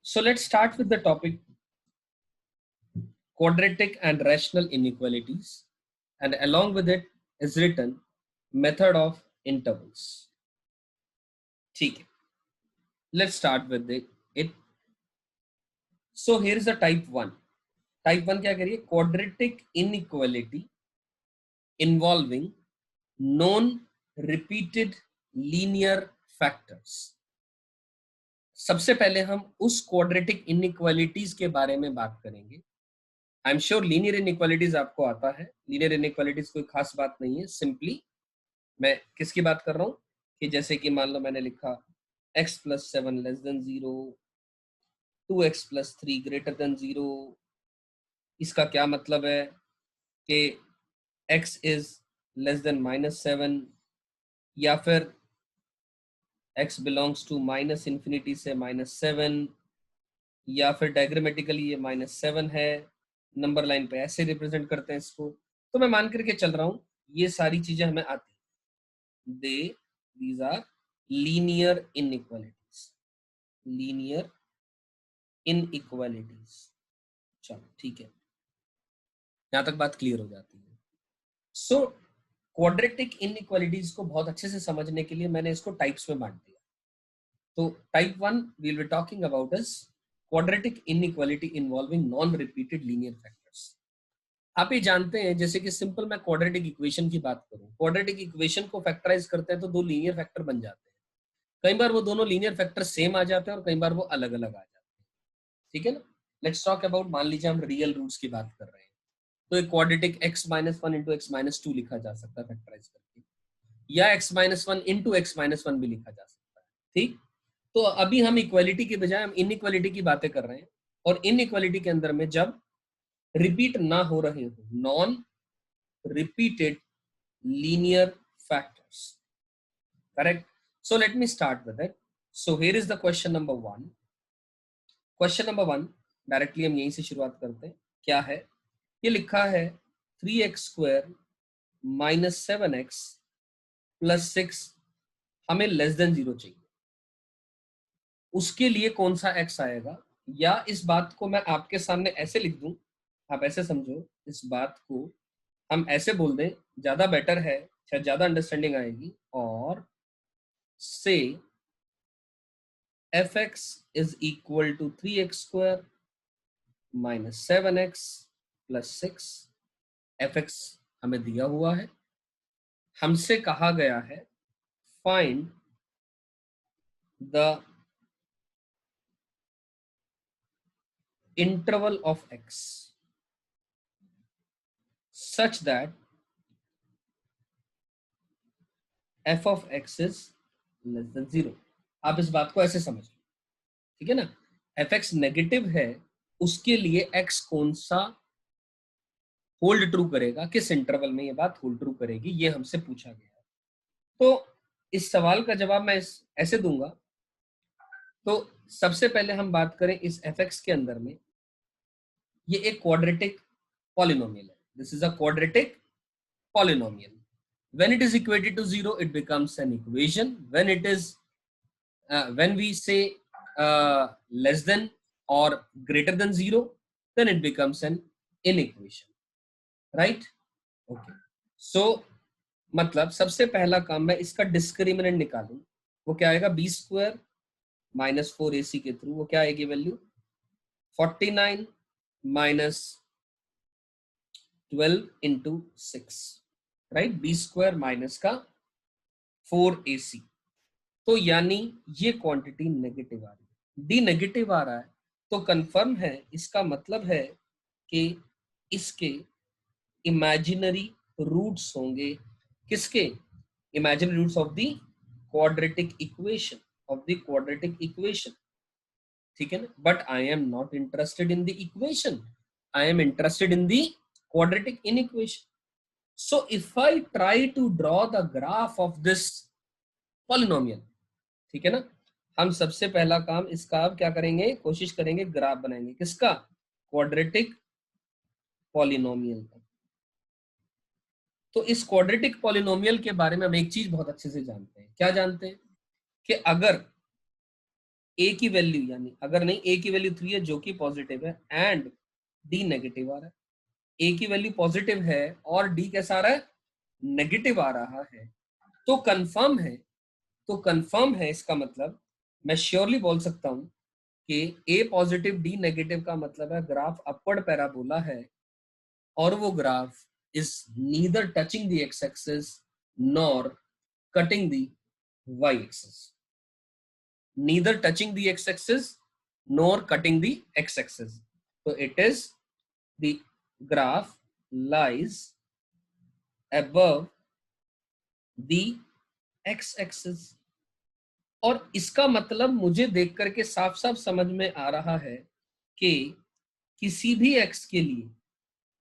So let's start with the topic quadratic and rational inequalities, and along with it is written method of intervals. ठीक है, let's start with it. So here is the type 1. Type 1 क्या करिए? Quadratic inequality involving known repeated linear factors. सबसे पहले हम उस quadratic inequalities के बारे में बात करेंगे. आई एम श्योर लीनियर इनइक्वालिटीज आपको आता है. लीनियर इनइक्वालिटीज कोई खास बात नहीं है. सिंपली मैं किसकी बात कर रहा हूं कि जैसे कि मान लो मैंने लिखा x + 7 < 0, 2x + 3 > 0. इसका क्या मतलब है कि x is less than -7, या फिर x belongs to -∞ से -7, या फिर डायग्रामेटिकली ये -7 है. नंबर लाइन पे ऐसे रिप्रेजेंट करते हैं इसको. तो मैं मान करके चल रहा हूं ये सारी चीजें हमें आती हैं. these are linear inequalities. linear inequalities. चलो ठीक है, यहां तक बात क्लियर हो जाती है. सो क्वाड्रेटिक इनइक्वालिटीज को बहुत अच्छे से समझने के लिए मैंने इसको टाइप्स में बांट दिया. तो type 1 we will be talking about is quadratic inequality involving non repeated linear factors. आप ये जानते हैं जैसे कि सिंपल मैं क्वाड्रेटिक इक्वेशन की बात करूं, क्वाड्रेटिक इक्वेशन को फैक्टराइज करते हैं तो दो लीनियर फैक्टर बन जाते हैं. कई बार वो दोनों लीनियर फैक्टर सेम आ जाते हैं और कई बार वो अलग अलग आ जाते हैं. ठीक है ना. लेट्स टॉक अबाउट, मान लीजिए हम रियल रूट्स की बात कर रहे हैं तो एक क्वाड्रेटिक x - 1 × x - 2 लिखा जा सकता है फैक्टराइज करके, या x - 1 × x - 1 भी लिखा जा सकता है. ठीक. तो अभी हम इक्वालिटी के बजाय हम इनइक्वालिटी की बातें कर रहे हैं, और इनइक्वालिटी के अंदर में जब रिपीट ना हो रहे हो, non repeated linear factors. Correct. So let me start with it. So here is the question number 1. Question number 1 directly हम यहीं से शुरुआत करते हैं. क्या है? ये लिखा है 3x² - 7x + 6 हमें <0 चाहिए. उसके लिए कौन सा x आएगा? या इस बात को मैं आपके सामने ऐसे लिख दूं, आप ऐसे समझो, इस बात को हम ऐसे बोल दें, ज्यादा बेटर है, शायद ज्यादा अंडरस्टैंडिंग आएगी. और से fx is equal to 3x² - 7x + 6. fx हमें दिया हुआ है, हमसे कहा गया है find the interval of x such that f of x is < 0. आप इस बात को ऐसे समझ लो. ठीक है ना. fx नेगेटिव है, उसके लिए x कौन सा होल्ड ट्रू करेगा, किस इंटरवल में ये बात होल्ड ट्रू करेगी, ये हमसे पूछा गया है. तो इस सवाल का जवाब मैं ऐसे दूंगा. तो सबसे पहले हम बात करें इस fx के अंदर में, ये एक क्वाड्रेटिक पॉलिनोमियल है. This is a quadratic polynomial. when it is equated to 0 it becomes an equation. when it is when we say less than or greater than 0 then it becomes an inequation. right. okay. so मतलब सबसे पहला काम मैं इसका discriminant निकालूं, वो क्या आएगा? b² - 4ac के थ्रू वो क्या आएगी वैल्यू? 49 - 12 × 6. राइट. b² माइनस का 4ac. तो यानी ये क्वांटिटी नेगेटिव आ रही है, डी नेगेटिव आ रहा है. तो कंफर्म है, इसका मतलब है कि इसके इमेजिनरी रूट्स होंगे. किसके? Imaginary roots of the quadratic equation, of the quadratic equation. ठीक है ना. But I am not interested in the equation, I am interested in the quadratic inequation. So if I try to draw the graph of this polynomial, ठीक है ना, हम सबसे पहला काम इसका अब क्या करेंगे? कोशिश करेंगे ग्राफ बनाएंगे. किसका? क्वाड्रेटिक पॉलिनोमियल का. तो इस क्वाड्रेटिक पॉलिनोमियल के बारे में हम एक चीज बहुत अच्छे से जानते हैं. क्या जानते हैं? कि अगर ए की वैल्यू, यानी अगर नहीं ए की वैल्यू 3 है जो कि पॉजिटिव है एंड डी नेगेटिव आ रहा है, ए की वैल्यू पॉजिटिव है और डी कैसा आ रहा है, नेगेटिव आ रहा है, तो कंफर्म है, तो कंफर्म है, इसका मतलब मैं श्योरली बोल सकता हूं कि ए पॉजिटिव डी नेगेटिव का मतलब है ग्राफ अपवर्ड पैराबोला है और वो graph is neither touching the x axis nor cutting the y axis, neither touching the x-axis nor cutting the x-axis. So it is the graph lies above the x-axis. और इसका मतलब मुझे देख करके साफ साफ समझ में आ रहा है कि किसी भी x के लिए,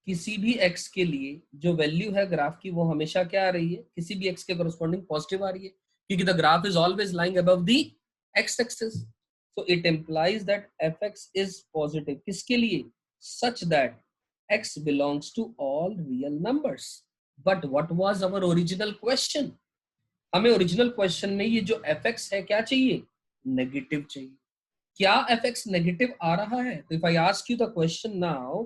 किसी भी x के लिए जो वैल्यू है ग्राफ की वो हमेशा क्या आ रही है, किसी भी x के कोरस्पॉन्डिंग पॉजिटिव आ रही है, क्योंकि the graph is always lying above the x-axis. So it implies that fx is positive. किसके लिए? Such that x belongs to all real numbers. But what was our original question? हमें original question में ये जो fx है क्या चाहिए? Negative चाहिए. क्या fx नेगेटिव आ रहा है? तो if I ask you the question now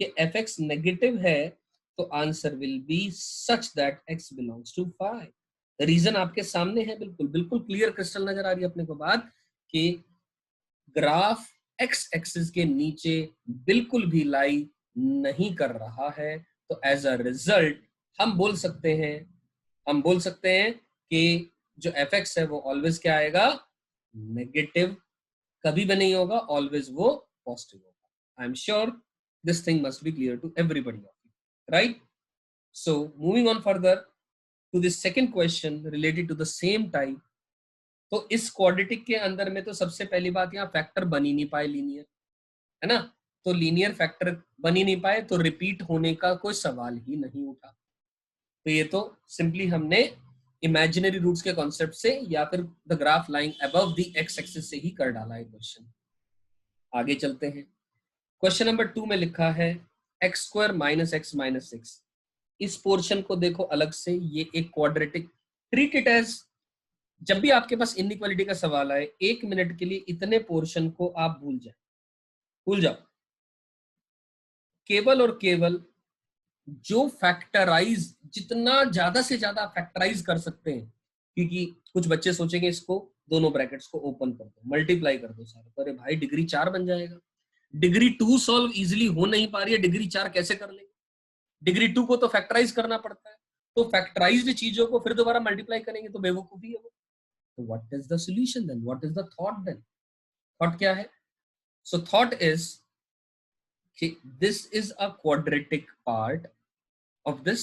कि fx नेगेटिव है तो answer will be such that x belongs to 5. Region आपके सामने है, बिल्कुल बिल्कुल क्लियर क्रिस्टल नजर आ रही है अपने को बात कि ग्राफ एक्स एक्सिस के नीचे बिल्कुल भी लाई नहीं कर रहा है, तो एज अ रिजल्ट हम बोल सकते हैं, हम बोल सकते हैं कि जो एफ एक्स है वो ऑलवेज क्या आएगा, नेगेटिव, कभी भी नहीं होगा, ऑलवेज वो पॉजिटिव होगा. I am sure this thing must be clear to everybody, right? So moving on further to the second question related to the same type. तो इस क्वाड्रेटिक के अंदर में तो सबसे पहली बात, यहाँ फैक्टर बन ही नहीं पाए लीनियर, है ना, तो लीनियर फैक्टर बन ही नहीं पाए तो रिपीट होने का कोई सवाल ही नहीं उठा. तो ये तो सिंपली हमने इमेजिनरी रूट्स के कॉन्सेप्ट से या फिर the graph line above the x axis से ही कर डाला है क्वेश्चन. आगे चलते हैं. क्वेश्चन नंबर 2 में लिखा है x square minus x minus 6. इस पोर्शन को देखो अलग से, ये एक क्वाड्रेटिक, ट्रीट इट एज, जब भी आपके पास इनइक्वालिटी का सवाल आए 1 मिनट के लिए इतने पोर्शन को आप भूल जाए, भूल जाओ, केवल और केवल जो फैक्टराइज, जितना ज्यादा से ज्यादा फैक्टराइज कर सकते हैं, क्योंकि कुछ बच्चे सोचेंगे इसको दोनों ब्रैकेट्स को ओपन कर दो, मल्टीप्लाई कर दो सारे, अरे भाई डिग्री 4 बन जाएगा, डिग्री 2 सॉल्व इजिली हो नहीं पा रही है, डिग्री 4 कैसे कर लेंगे, डिग्री 2 को तो फैक्टराइज करना पड़ता है, तो फैक्टराइज्ड चीजों को फिर दोबारा मल्टीप्लाई करेंगे तो बेवकूफी है वो. तो what is the solution then, what is the thought then, thought क्या है? So thought is this is a quadratic part of this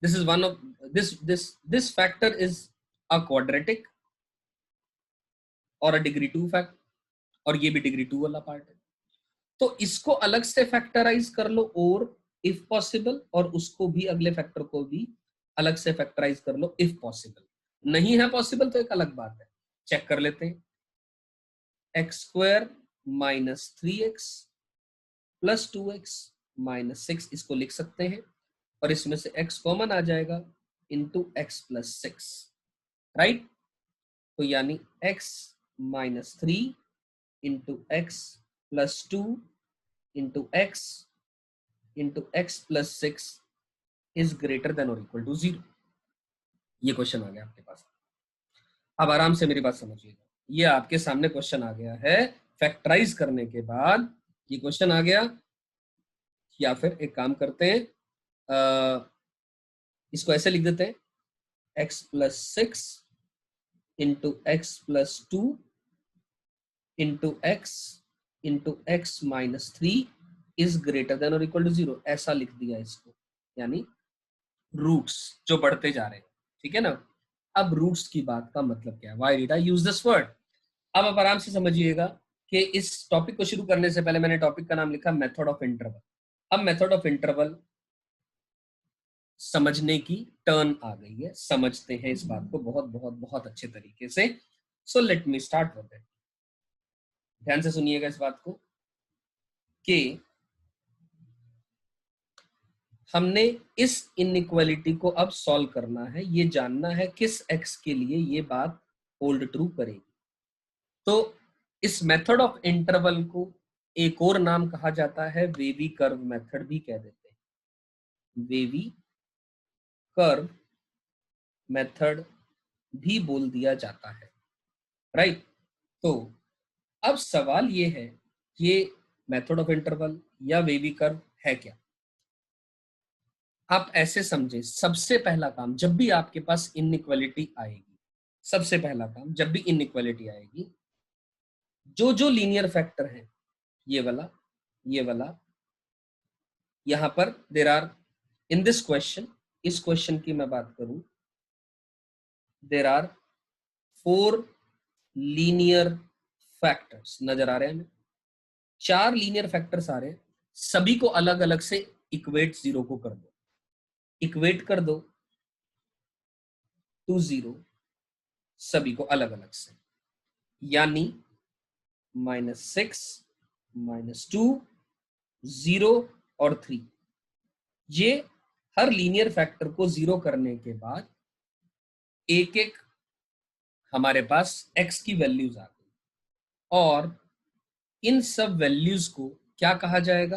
is one of this factor is a quadratic और a degree 2 फैक्ट, और ये भी degree 2 वाला part है, तो इसको अलग से फैक्टराइज कर लो और इफ पॉसिबल, और उसको भी अगले फैक्टर को भी अलग से फैक्टराइज कर लो इफ पॉसिबल. नहीं है पॉसिबल तो एक अलग बात है, चेक कर लेते हैं. X square minus 3x plus 2x minus 6 इसको लिख सकते हैं, और इसमें से x कॉमन आ जाएगा इंटू एक्स प्लस 6, राइट? तो यानी x minus 3 into x plus 2 into x plus 6 is greater than और इक्वल टू 0. ये क्वेश्चन आ गया आपके पास. अब आराम से मेरी बात समझिएगा, ये आपके सामने क्वेश्चन आ गया है, फैक्टराइज करने के बाद ये क्वेश्चन आ गया, या फिर एक काम करते हैं, इसको ऐसे लिख देते हैं, x plus 6 into x plus 2 into x minus 3 is greater than और इक्वल टू 0, ऐसा लिख दिया इसको, यानी रूट्स जो बढ़ते जा रहे हैं, ठीक है ना. अब रूट्स की बात का मतलब क्या है, why did I use this word. अब आप आराम से समझिएगा कि इस टॉपिक को शुरू करने से पहले मैंने टॉपिक का नाम लिखा मेथड ऑफ इंटरवल. अब मेथड ऑफ इंटरवल समझने की टर्न आ गई है, समझते हैं इस बात को बहुत बहुत बहुत अच्छे तरीके से. So let me start with it. ध्यान से सुनिएगा इस बात को कि हमने इस इनइक्वालिटी को अब सॉल्व करना है, ये जानना है किस x के लिए ये बात होल्ड ट्रू करेगी. तो इस मेथड ऑफ इंटरवल को एक और नाम कहा जाता है वेवी कर्व मेथड भी कह देते हैं, वेवी कर्व मेथड भी बोल दिया जाता है, राइट। तो अब सवाल ये है, ये मेथड ऑफ इंटरवल या वेवी कर्व है क्या? आप ऐसे समझे, सबसे पहला काम जब भी आपके पास इनइक्वालिटी आएगी, सबसे पहला काम जब भी इनइक्वालिटी आएगी, जो जो लीनियर फैक्टर है, ये वाला, ये वाला, यहां पर there are in this question, इस क्वेश्चन की मैं बात करूं, देर आर 4 लीनियर फैक्टर्स नजर आ रहे हैं हमें, 4 लीनियर फैक्टर्स आ रहे हैं, सभी को अलग अलग से इक्वेट 0 को कर दो, इक्वेट कर दो टू 0 सभी को अलग अलग से, यानी -6, -2, 0 और 3, ये हर लीनियर फैक्टर को 0 करने के बाद एक एक हमारे पास x की वैल्यूज आ गई, और इन सब वैल्यूज को क्या कहा जाएगा?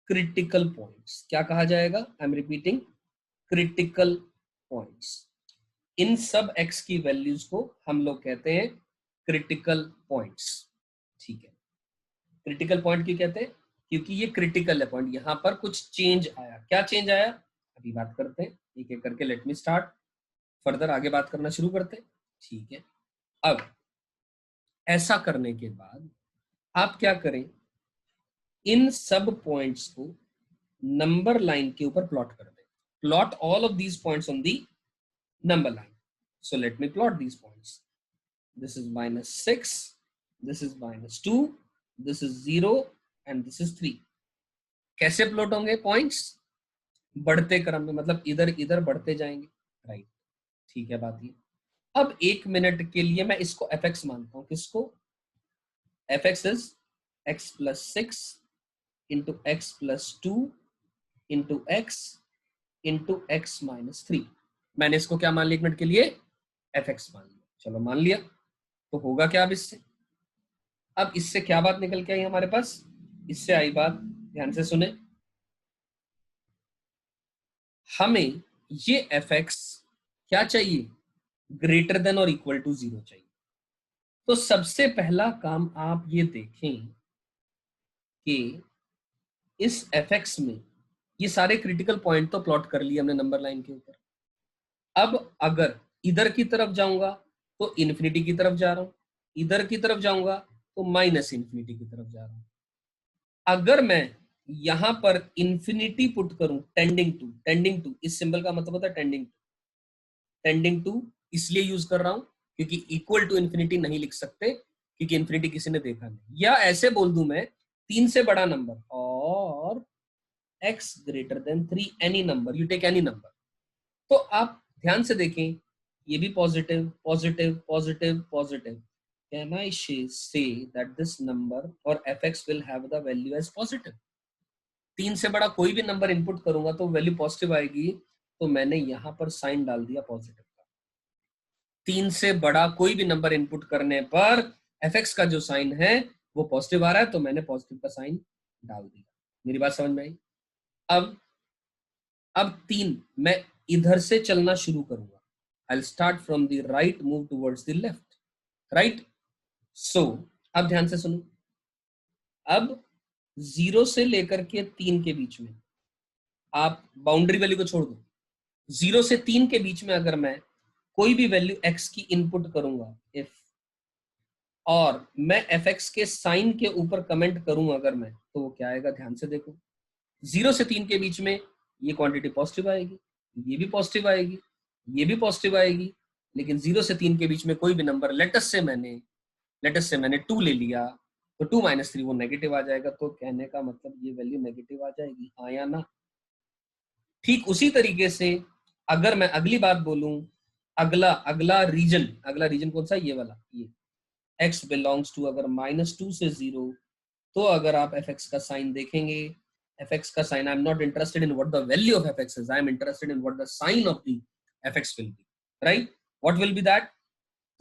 Critical points. क्या कहा जाएगा? I am repeating, critical points. इन सब x की वैल्यूज को हम लोग कहते हैं क्रिटिकल पॉइंट्स, ठीक है। क्रिटिकल पॉइंट क्यों कहते हैं? क्योंकि ये क्रिटिकल है पॉइंट, यहां पर कुछ चेंज आया। क्या चेंज आया अभी बात करते हैं, एक एक करके। लेट मी स्टार्ट, फर्दर आगे बात करना शुरू करते हैं, ठीक है। अब ऐसा करने के बाद आप क्या करें, इन सब पॉइंट्स को नंबर लाइन के ऊपर प्लॉट कर दें। Plot all of these points on the number line. So let me plot these points. This is -6, this is -2, this is 0 and this is 3। कैसे प्लॉट होंगे पॉइंट्स? बढ़ते क्रम में, मतलब इधर इधर बढ़ते जाएंगे, राइट, ठीक है बात ये। अब 1 मिनट के लिए मैं इसको fx मानता हूं। किसको? fx is x + 6 into x + 2 into x into x - 3। मैंने इसको क्या मान लिया 1 मिनट के लिए? fx मान लिया। चलो मान लिया, तो होगा क्या अब इससे? अब इससे क्या बात निकल के आई हमारे पास? इससे आई बात, ध्यान से सुने, हमें ये fx क्या चाहिए? ग्रेटर देन और इक्वल टू 0 चाहिए। तो सबसे पहला काम आप ये देखें कि इस fx में ये सारे क्रिटिकल पॉइंट तो प्लॉट कर लिए हमने नंबर लाइन के ऊपर। अब अगर इधर की तरफ जाऊंगा तो इन्फिनिटी की तरफ जा रहा हूं, इधर की तरफ जाऊंगा तो -इन्फिनिटी की तरफ जा रहा हूं। अगर मैं यहां पर इन्फिनिटी पुट करूं, टेंडिंग टू, इस सिंबल का मतलब होता है टेंडिंग टू इसलिए यूज कर रहा हूं क्योंकि इक्वल टू इन्फिनिटी नहीं लिख सकते, क्योंकि इन्फिनिटी किसी ने देखा नहीं। या ऐसे बोल दूं मैं, 3 से बड़ा नंबर और x greater than 3, any number, you take any number. तो आप ध्यान से देखें, ये भी positive positive positive positive. Can I say that this number और fx will have the value as positive? 3 से बड़ा कोई भी नंबर इनपुट करूंगा तो वैल्यू पॉजिटिव आएगी, तो मैंने यहां पर साइन डाल दिया पॉजिटिव का। 3 से बड़ा कोई भी नंबर इनपुट करने पर fx का जो साइन है वो पॉजिटिव आ रहा है, तो मैंने पॉजिटिव का साइन डाल दिया। मेरी बात समझ में आई? अब 3 मैं इधर से चलना शुरू करूंगा। I will start from the right, move towards the left, right. So अब ध्यान से सुनो, अब 0 से लेकर के 3 के बीच में आप बाउंड्री वैल्यू को छोड़ दो। 0 से 3 के बीच में अगर मैं कोई भी वैल्यू x की इनपुट करूंगा, इफ, और मैं fx के साइन के ऊपर कमेंट करूं अगर मैं, तो वो क्या आएगा? ध्यान से देखो, 0 से 3 के बीच में ये क्वांटिटी पॉजिटिव आएगी, ये भी पॉजिटिव आएगी, ये भी पॉजिटिव आएगी, लेकिन 0 से 3 के बीच में कोई भी नंबर, लेटस से मैंने 2 ले लिया, तो 2 - 3 वो नेगेटिव आ जाएगा। तो कहने का मतलब ये वैल्यू नेगेटिव आ जाएगी, हाँ या ना? ठीक उसी तरीके से अगर मैं अगली बात बोलूं, अगला रीजन कौन सा? ये वाला, ये x बिलोंग्स टू, अगर -2 से 0, तो अगर आप fx का साइन देखेंगे, fx का sign, I am not interested in what the value of fx is, I am interested in what the sign of the fx will be, right? What will be that?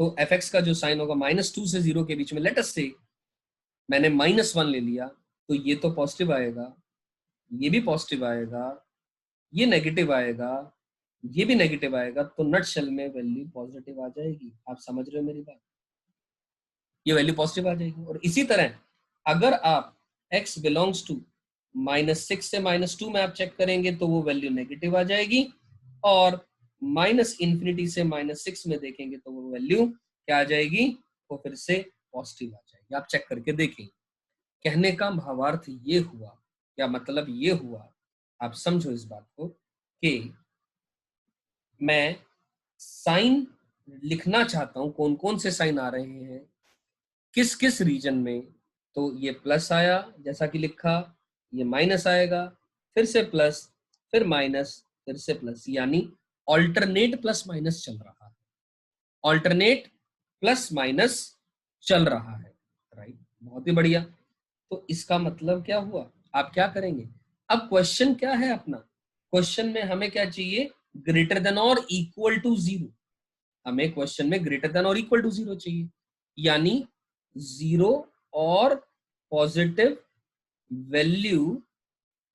तो f x का जो sign होगा -2 से 0 के बीच में, let us से मैंने -1 ले लिया, तो ये तो पॉजिटिव आएगा, ये भी पॉजिटिव आएगा, ये नेगेटिव आएगा, ये भी नेगेटिव आएगा, तो नट शेल में वैल्यू पॉजिटिव आ जाएगी। आप समझ रहे हो मेरी बात? ये वैल्यू पॉजिटिव आ जाएगी। और इसी तरह अगर आप x बिलोंग्स टू -6 से -2 में आप चेक करेंगे तो वो वैल्यू नेगेटिव आ जाएगी, और -∞ से -6 में देखेंगे तो वो वैल्यू क्या आ जाएगी, वो फिर से पॉजिटिव आ जाएगी। आप चेक करके देखें। कहने का भावार्थ ये हुआ, या मतलब ये हुआ, आप समझो इस बात को, कि मैं साइन लिखना चाहता हूं, कौन कौन से साइन आ रहे हैं किस किस रीजन में। तो ये प्लस आया जैसा कि लिखा, ये माइनस आएगा, फिर से प्लस, फिर माइनस, फिर से प्लस, यानी ऑल्टरनेट प्लस माइनस चल रहा है, ऑल्टरनेट प्लस माइनस चल रहा है, राइट। बहुत ही बढ़िया। तो इसका मतलब क्या हुआ, आप क्या करेंगे, अब क्वेश्चन क्या है अपना, क्वेश्चन में हमें क्या चाहिए, ग्रेटर देन और इक्वल टू 0। हमें क्वेश्चन में ग्रेटर देन और इक्वल टू 0 चाहिए, यानी 0 और positive value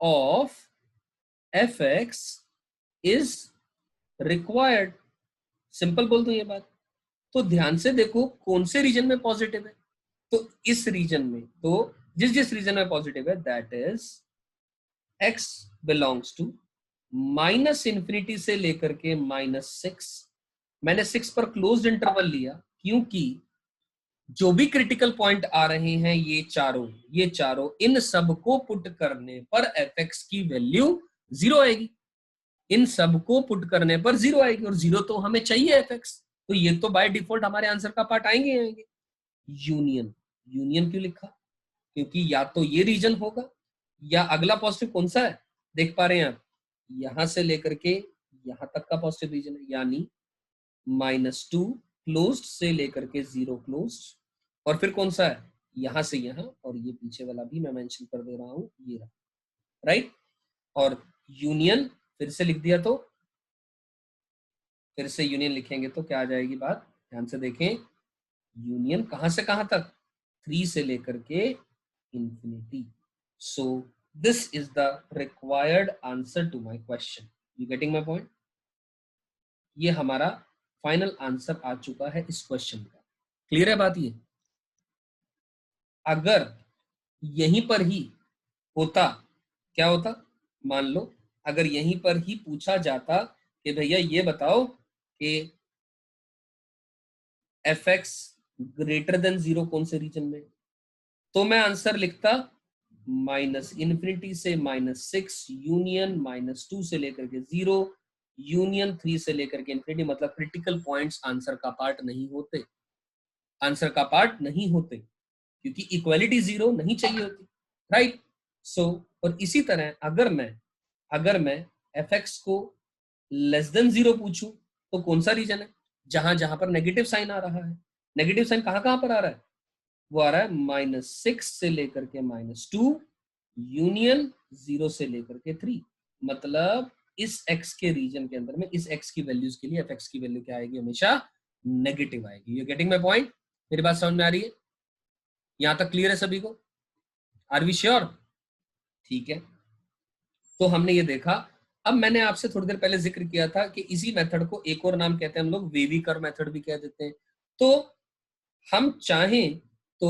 of F x is required. Simple बोल दो ये बात। तो ध्यान से देखो कौन से रीजन में पॉजिटिव है, तो इस रीजन में, तो जिस जिस रीजन में पॉजिटिव है that is x belongs to -∞ से लेकर के -6। मैंने 6 पर क्लोज्ड इंटरवल लिया क्योंकि जो भी क्रिटिकल पॉइंट आ रहे हैं ये चारों इन सब को पुट करने पर एफ एक्स की वैल्यू 0 आएगी। इन सब को पुट करने पर 0 आएगी, और 0 तो हमें चाहिए एफ एक्स, तो ये तो बाय डिफॉल्ट हमारे आंसर का पार्ट आएंगे आएंगे। यूनियन, यूनियन क्यों लिखा, क्योंकि या तो ये रीजन होगा, या अगला पॉजिटिव कौन सा है देख पा रहे हैं आप, यहां से लेकर के यहां तक का पॉजिटिव रीजन है, यानी -2 क्लोज्ड से लेकर के 0 क्लोज्ड, और फिर कौन सा है, यहां से यहां, और ये पीछे वाला भी मैं मेंशन कर दे रहा हूं, ये रहा, राइट। और यूनियन फिर से लिख दिया, तो फिर से यूनियन लिखेंगे तो क्या आ जाएगी बात, ध्यान से देखें। यूनियन कहां से कहां तक, 3 से लेकर के infinity. So this is the required answer to my question. You getting my point? ये हमारा फाइनल आंसर आ चुका है इस क्वेश्चन का। क्लियर है बात? ये अगर यहीं पर ही होता, क्या होता, मान लो अगर यहीं पर ही पूछा जाता कि भैया ये बताओ कि एफ एक्स ग्रेटर देन 0 कौन से रीजन में, तो मैं आंसर लिखता -∞ से -6 यूनियन -2 से लेकर के 0 यूनियन 3 से लेकर के इंफिनिटी। मतलब क्रिटिकल पॉइंट्स आंसर का पार्ट नहीं होते, आंसर का पार्ट नहीं होते, क्योंकि इक्वालिटी 0 नहीं चाहिए होती, राइट। सो और इसी तरह अगर मैं एफ एक्स को लेस देन 0 पूछूं तो कौन सा रीजन है, जहां जहां पर नेगेटिव साइन आ रहा है। नेगेटिव साइन कहां कहां पर आ रहा है, वो आ रहा है -6 से लेकर के -2 यूनियन 0 से लेकर के 3। मतलब इस x के रीजन के अंदर में इस x की वैल्यूज के लिए एफ एक्स की वैल्यू क्या आएगी, हमेशा नेगेटिव आएगी। You getting my point? मेरी बात समझ में आ रही है? यहां तक क्लियर है सभी को? Are we sure? ठीक है। तो हमने ये देखा। अब मैंने आपसे थोड़ी देर पहले जिक्र किया था कि इसी मेथड को एक और नाम कहते हैं हम लोग, वेवी कर्व मेथड भी कह देते हैं। तो हम चाहें तो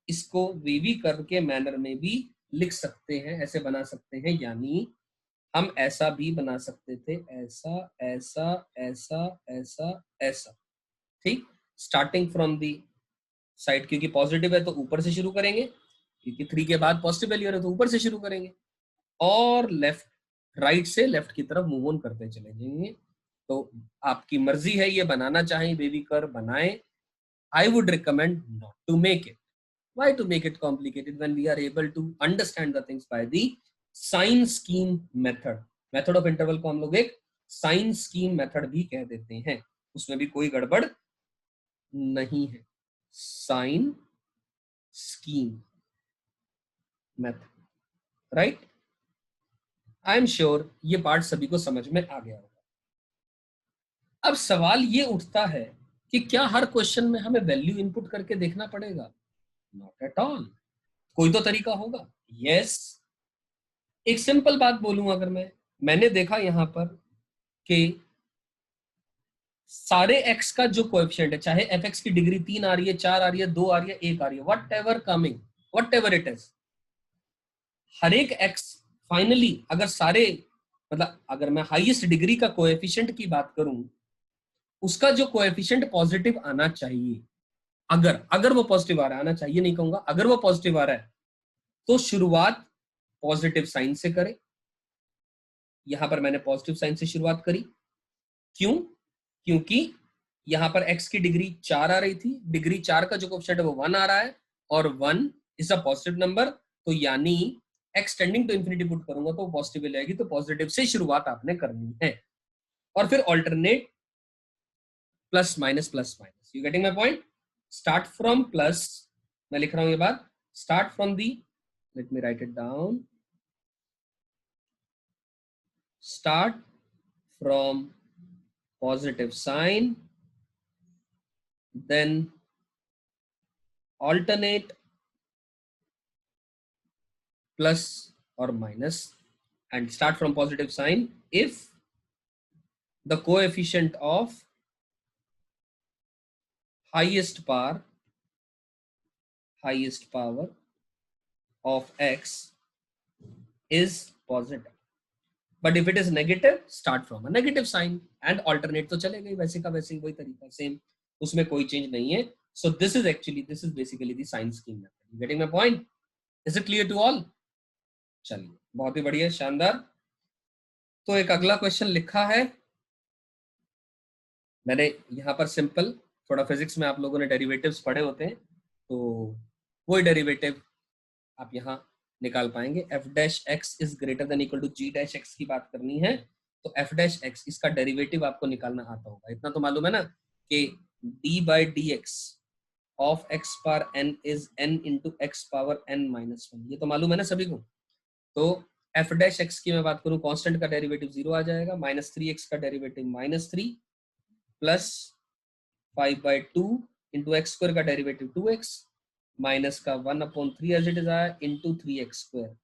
इसको वेवी कर्व के मैनर में भी लिख सकते हैं, ऐसे बना सकते हैं, यानी हम ऐसा भी बना सकते थे, ऐसा ऐसा ऐसा ऐसा ऐसा, ठीक। स्टार्टिंग फ्रॉम दी साइड, क्योंकि पॉजिटिव है तो ऊपर से शुरू करेंगे, क्योंकि 3 के बाद पॉजिटिव वैल्यू है तो ऊपर से शुरू करेंगे, और लेफ्ट, राइट से लेफ्ट की तरफ मूव ऑन करते चले जाएंगे। तो आपकी मर्जी है, ये बनाना चाहें बेबी कर्व बनाएं। I would recommend not to make it. Why to make it complicated when we are able to understand the things by the sign scheme method? Method of interval को हम लोग एक sign scheme method भी कह देते हैं, उसमें भी कोई गड़बड़ नहीं है। Sign scheme method, right? I am sure ये पार्ट सभी को समझ में आ गया होगा। अब सवाल ये उठता है कि क्या हर क्वेश्चन में हमें वैल्यू इनपुट करके देखना पड़ेगा? Not at all. कोई तो तरीका होगा। यस, एक सिंपल बात बोलूं, अगर मैंने देखा यहां पर कि सारे x का जो कोएफिशिएंट है, चाहे fx की डिग्री 3 आ रही है, 4 आ रही है, 2 आ रही है, 1 आ रही है, whatever coming, whatever it is, हर एक x फाइनली, अगर सारे, मतलब अगर मैं हाईएस्ट डिग्री का कोएफिशिएंट की बात करूं, उसका जो कोएफिशिएंट पॉजिटिव आना चाहिए, अगर अगर वो पॉजिटिव आ रहा है, आना चाहिए नहीं कहूंगा, अगर वो पॉजिटिव आ रहा है, तो शुरुआत पॉजिटिव साइन से करें। यहां पर मैंने पॉजिटिव साइन से शुरुआत करी। क्यों? क्योंकि यहां पर x की डिग्री 4 आ रही थी, डिग्री 4 का जो कोएफिशिएंट है वो 1 आ रहा है, और 1 इज अ पॉजिटिव नंबर, तो यानी x tending to infinity put करूंगा तो पॉजिटिव जाएगी, तो पॉजिटिव से शुरुआत आपने करनी है, और फिर alternate plus minus, you getting my point? Start from plus, मैं लिख रहा हूं ये बात, start from the, late me write it down, start from positive sign, then alternate plus or minus, and start from positive sign if the coefficient of highest power of x is positive, but if it is negative, start from a negative sign and alternate, तो चलेगा ही वैसे का वैसे ही, वही तरीका same, उसमें कोई change नहीं है. So this is basically the sign scheme method. You getting my point? Is it clear to all? चलिए, बहुत ही बढ़िया, शानदार. तो एक अगला क्वेश्चन लिखा है मैंने यहाँ पर, सिंपल, थोड़ा फिजिक्स में आप लोगों ने डेरिवेटिव्स पढ़े होते हैं, तो वही डेरिवेटिव आप यहाँ निकाल पाएंगे. F dash x is greater than equal to ji dash x की बात करनी है, तो एफ डैश एक्स, इसका डेरिवेटिव आपको निकालना आता होगा. इतना तो मालूम है ना कि d by d x of x power n is n into x power n minus one, ये तो मालूम है ना सभी को. तो एफ डैश एक्स की मैं बात करूं, कांस्टेंट का डेरिवेटिव 0 आ जाएगा, माइनस थ्री एक्स का derivative minus three, plus 5/2 into x square का डेरिवेटिव 2x, माइनस का 1/3 एज इट इज आया इंटू 3x².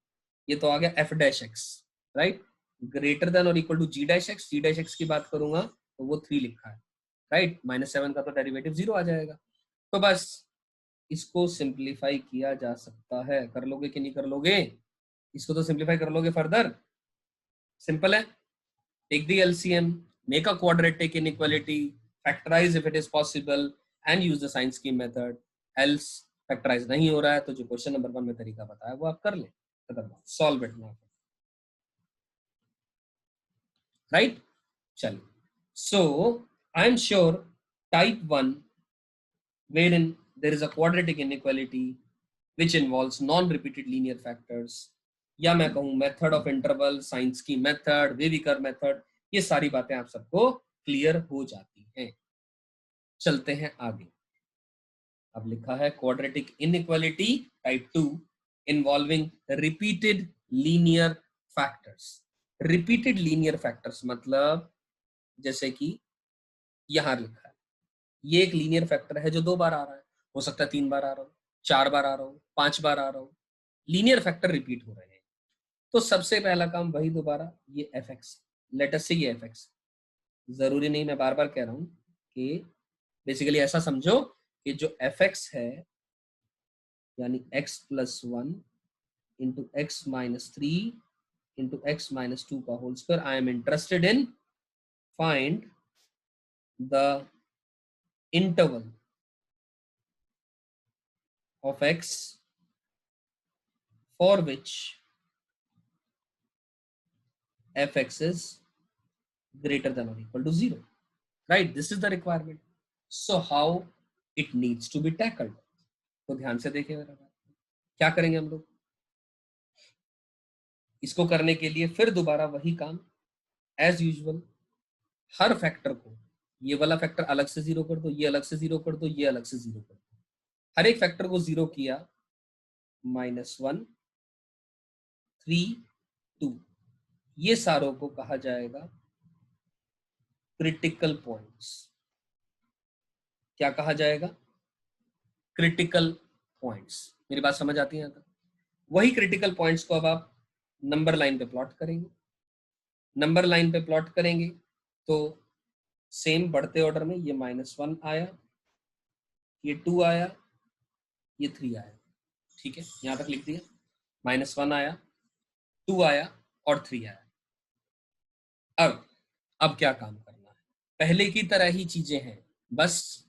ये तो आ गया F dash x, right, greater than और equal to ji dash x. G dash x की बात करूंगा तो वो 3 लिखा है, राइट, -7 का तो डेरिवेटिव 0 आ जाएगा. तो बस इसको सिंप्लीफाई किया जा सकता है. कर लोगे कि नहीं कर लोगे? इसको तो सिंप्लीफाई कर लोगे फर्दर. सिंपल है. Take the LCM, make a quadratic inequality, factorize if it is possible and use the sign scheme method. else factorize नहीं हो रहा है तो जो क्वेश्चन नंबर 1 में तरीका बताया वो आप कर ले, सॉल्व इट नाउ, राइट. चलिए, so I am sure type 1 wherein there is a quadratic inequality which involves non-repeated linear factors, या मैं कहूं method of interval, sign scheme method, wavy curve method, ये सारी बातें आप सबको क्लियर हो जाती हैं. चलते हैं आगे. अब लिखा है quadratic inequality type 2 involving repeated linear factors. Repeated linear factors मतलब जैसे कि यहां लिखा है, ये एक लीनियर फैक्टर है जो 2 बार आ रहा है, हो सकता है 3 बार आ रहा हो, 4 बार आ रहा हो, 5 बार आ रहा हो, लीनियर फैक्टर रिपीट हो रहे हैं. तो सबसे पहला काम वही दोबारा, ये एफ एक्स, लेट अस से ये एफ एक्स, जरूरी नहीं, मैं बार बार कह रहा हूं कि बेसिकली ऐसा समझो कि जो एफ एक्स है यानी x plus 1 into x minus three into x minus two का whole square, I am interested in find the interval of x for which fx is greater than or equal to 0, right? This is the requirement. So how it needs to be tackled? तो ध्यान से देखिए मेरा बात, क्या करेंगे हम लोग इसको करने के लिए. फिर दोबारा वही काम एज यूजुअल, हर फैक्टर को, ये वाला फैक्टर अलग से 0 कर दो, ये अलग से 0 कर दो, ये अलग से 0 कर दो, हर एक फैक्टर को 0 किया, -1, 3, 2, ये सारों को कहा जाएगा क्रिटिकल पॉइंट्स. क्या कहा जाएगा? Critical points. मेरी बात समझ आती है यहाँ तक? वही क्रिटिकल पॉइंट्स को अब आप नंबर लाइन पे प्लॉट करेंगे। नंबर लाइन पे प्लॉट करेंगे तो सेम बढ़ते ऑर्डर में ये -1 आया, ये 2 आया, ये 3 आया। ठीक है, यहां तक लिख दिया। -1 आया, 2 आया और 3 आया। अब क्या काम करना है? पहले की तरह ही चीजें हैं, बस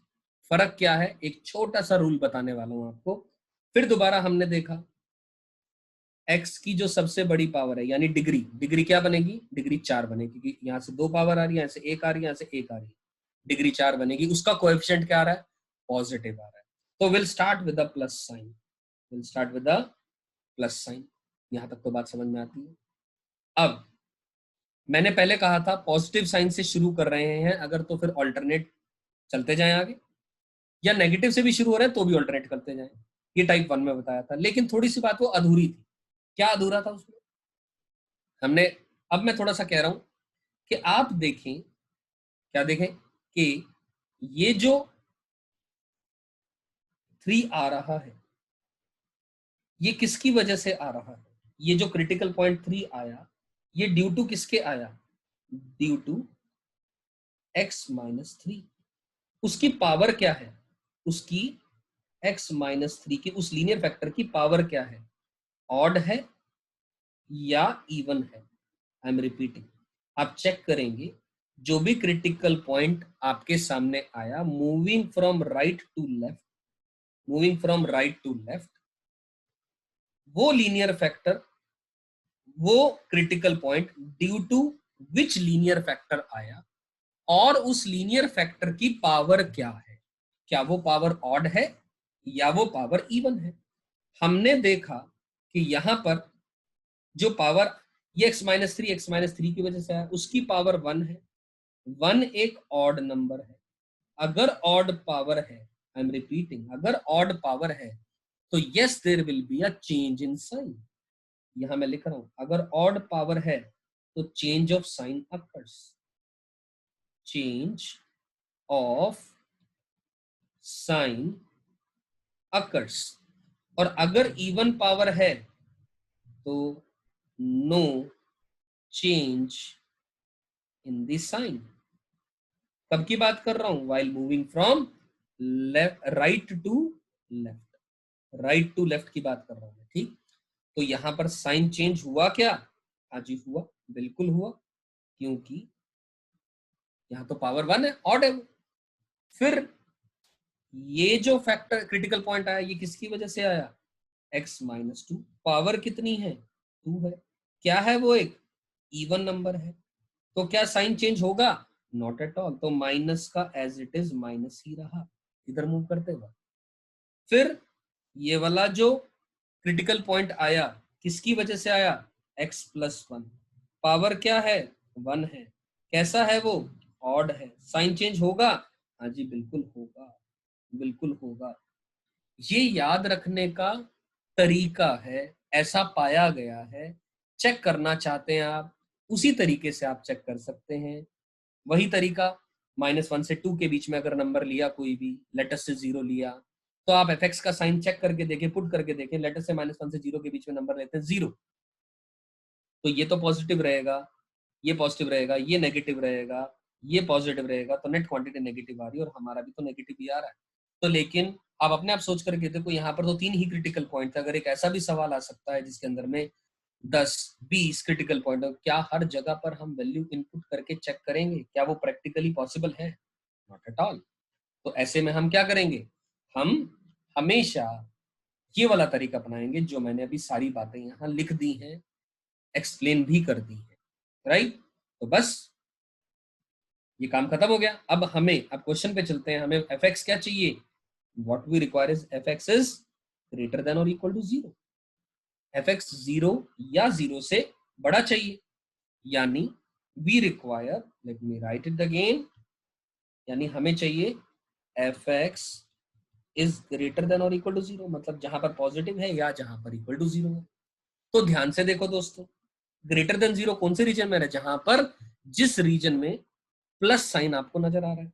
फर्क क्या है, एक छोटा सा रूल बताने वाला हूं आपको। फिर दोबारा हमने देखा x की जो सबसे बड़ी पावर है यानी डिग्री, डिग्री क्या बनेगी? डिग्री 4 बनेगी, क्योंकि यहाँ से 2 पावर आ रही है, यहाँ से 1 आ रही है, यहाँ से 1 आ रही है, डिग्री 4 बनेगी। उसका कोएफिशिएंट क्या आ रहा है? पॉजिटिव आ रहा है। तो will start with the plus sign, will start with the plus sign. यहां तक तो बात समझ में आती है। अब मैंने पहले कहा था पॉजिटिव साइन से शुरू कर रहे हैं अगर, तो फिर ऑल्टरनेट चलते जाएं आगे, या नेगेटिव से भी शुरू हो रहे हैं तो भी ऑल्टरनेट करते जाएं। ये टाइप 1 में बताया था, लेकिन थोड़ी सी बात वो अधूरी थी। क्या अधूरा था उसमें? हमने, अब मैं थोड़ा सा कह रहा हूं कि आप देखें, क्या देखें कि ये जो 3 आ रहा है ये किसकी वजह से आ रहा है? ये जो क्रिटिकल पॉइंट 3 आया ये ड्यू टू किसके आया? Due to x-3। उसकी पावर क्या है? उसकी x-3 की उस लीनियर फैक्टर की पावर क्या है? ऑड है या इवन है? आई एम रिपीटिंग, आप चेक करेंगे जो भी क्रिटिकल पॉइंट आपके सामने आया, moving from right to left, moving from right to left, वो लीनियर फैक्टर, वो critical point due to which linear factor आया और उस लीनियर फैक्टर की पावर क्या है? क्या वो पावर ऑड है या वो पावर इवन है? हमने देखा कि यहां पर जो पावर ये x-3 की वजह से आया, उसकी पावर 1 है। 1 एक ऑड नंबर है। अगर ऑड पावर है, आई एम रिपीटिंग, अगर ऑड पावर है तो yes there will be a change in sign. यहां मैं लिख रहा हूं, अगर ऑड पावर है तो change of sign occurs, change of sign occurs. और अगर इवन पावर है तो no change in the sign. कब की बात कर रहा हूं? While moving from left, right to left, right to left की बात कर रहा हूं। ठीक, तो यहां पर साइन चेंज हुआ क्या? हाँ जी हुआ, बिल्कुल हुआ, क्योंकि यहां तो पावर 1 है, ऑड है वो। फिर ये जो फैक्टर क्रिटिकल पॉइंट आया ये किसकी वजह से आया? x-2। पावर कितनी है? 2 है। क्या है वो? एक इवन नंबर है। तो क्या साइन चेंज होगा? Not at all. तो माइनस का एज इट इज माइनस ही रहा, इधर मूव करते हुए। फिर ये वाला जो क्रिटिकल पॉइंट आया किसकी वजह से आया? x+1। पावर क्या है? 1 है। कैसा है वो? ऑड है। साइन चेंज होगा? हाँ जी बिल्कुल होगा, बिल्कुल होगा। ये याद रखने का तरीका है, ऐसा पाया गया है। चेक करना चाहते हैं आप, उसी तरीके से आप चेक कर सकते हैं। वही तरीका, -1 से 2 के बीच में अगर नंबर लिया कोई भी, लेटर से 0 लिया, तो आप एफ का साइन चेक करके देखें, पुट करके देखें। लेटर से -1 से 0 के बीच में नंबर लेते हैं 0, तो ये तो पॉजिटिव रहेगा, ये पॉजिटिव रहेगा, ये नेगेटिव रहेगा, ये पॉजिटिव रहेगा, तो नेट क्वांटिटी नेगेटिव आ रही है और हमारा भी तो नेगेटिव ही आ रहा है। तो लेकिन आप अपने आप सोच करके देखो, यहाँ पर तो 3 ही क्रिटिकल पॉइंट है। अगर एक ऐसा भी सवाल आ सकता है जिसके अंदर में 10-20 क्रिटिकल पॉइंट, क्या हर जगह पर हम वैल्यू इनपुट करके चेक करेंगे? क्या वो प्रैक्टिकली पॉसिबल है? Not at all. तो ऐसे में हम क्या करेंगे? हम हमेशा ये वाला तरीका अपनाएंगे जो मैंने अभी सारी बातें यहाँ लिख दी हैं, एक्सप्लेन भी कर दी है, राइट? तो बस ये काम खत्म हो गया। अब क्वेश्चन पे चलते हैं। हमें एफ एक्स क्या चाहिए? What we require is f x is greater than और इक्वल टू 0। एफ एक्स 0 या 0 से बड़ा चाहिए, यानी we require, let me write it again, यानी हमें चाहिए f x is greater than और इक्वल टू 0, मतलब जहां पर पॉजिटिव है या जहां पर इक्वल टू 0 है। तो ध्यान से देखो दोस्तों, ग्रेटर देन 0 कौन से रीजन में है? जहां पर, जिस रीजन में प्लस साइन आपको नजर आ रहा है,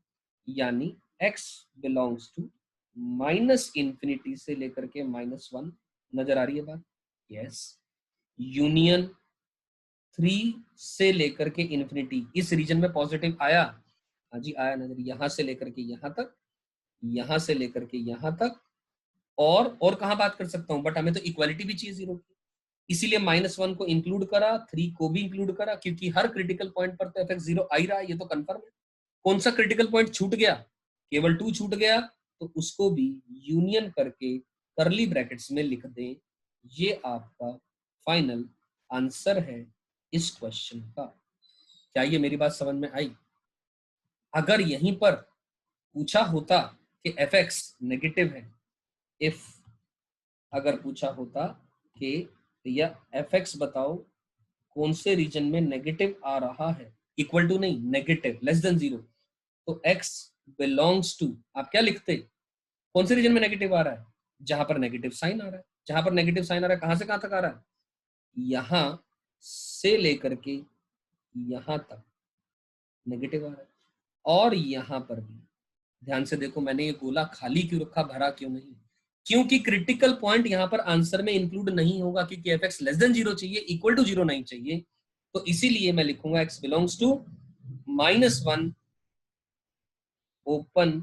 यानी x belongs to minus infinity से लेकर के -1, नजर आ रही है बात? यस। यूनियन 3 से लेकर के इंफिनिटी, इस रीजन में पॉजिटिव आया? हाँ जी आया, नजर, यहां से लेकर के यहां तक, यहां से लेकर के यहां तक, और कहां बात कर सकता हूं, बट हमें तो इक्वालिटी भी चाहिए 0 की, इसीलिए -1 को इंक्लूड करा, 3 को भी इंक्लूड करा, क्योंकि हर क्रिटिकल पॉइंट पर तो fx 0 आ ही रहा है, ये तो कंफर्म है। कौन सा क्रिटिकल पॉइंट छूट गया? केवल 2 छूट गया, तो उसको भी यूनियन करके करली ब्रैकेट्स में लिख दें। ये आपका फाइनल आंसर है इस क्वेश्चन का। क्या ये मेरी बात समझ में आई? अगर यहीं पर पूछा होता कि fx नेगेटिव है, इफ अगर पूछा होता कि या fx बताओ कौन से रीजन में नेगेटिव आ रहा है, इक्वल टू नहीं, नेगेटिव लेस देन 0, तो x बिलोंग्स टू, आप क्या लिखते? कौन से रीजन में नेगेटिव आ रहा है? जहां पर नेगेटिव साइन आ रहा है। जहां पर नेगेटिव साइन आ रहा है, कहां से कहां तक आ रहा है? यहां से लेकर के यहां तक नेगेटिव आ रहा है। और यहां पर भी ध्यान से देखो, मैंने ये गोला खाली क्यों रखा, भरा क्यों नहीं? क्योंकि क्रिटिकल पॉइंट यहां पर आंसर में इंक्लूड नहीं होगा, क्योंकि fx लेस देन 0 चाहिए, इक्वल टू 0 नहीं चाहिए। तो इसीलिए मैं लिखूंगा x बिलोंग्स टू -1 ओपन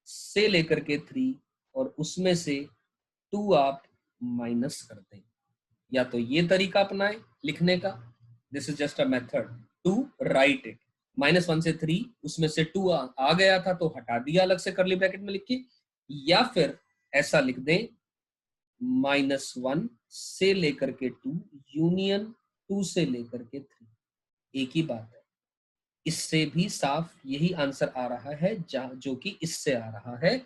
से लेकर के 3, और उसमें से 2 आप माइनस कर दें। या तो ये तरीका अपनाएं लिखने का, this is just a method to write it. -1 से 3, उसमें से 2 आ गया था तो हटा दिया अलग से करली ब्रैकेट में लिख के, या फिर ऐसा लिख दें -1 से लेकर के 2 यूनियन 2 से लेकर के 3, एक ही बात है। इससे भी साफ यही आंसर आ रहा है जो कि इससे आ रहा है,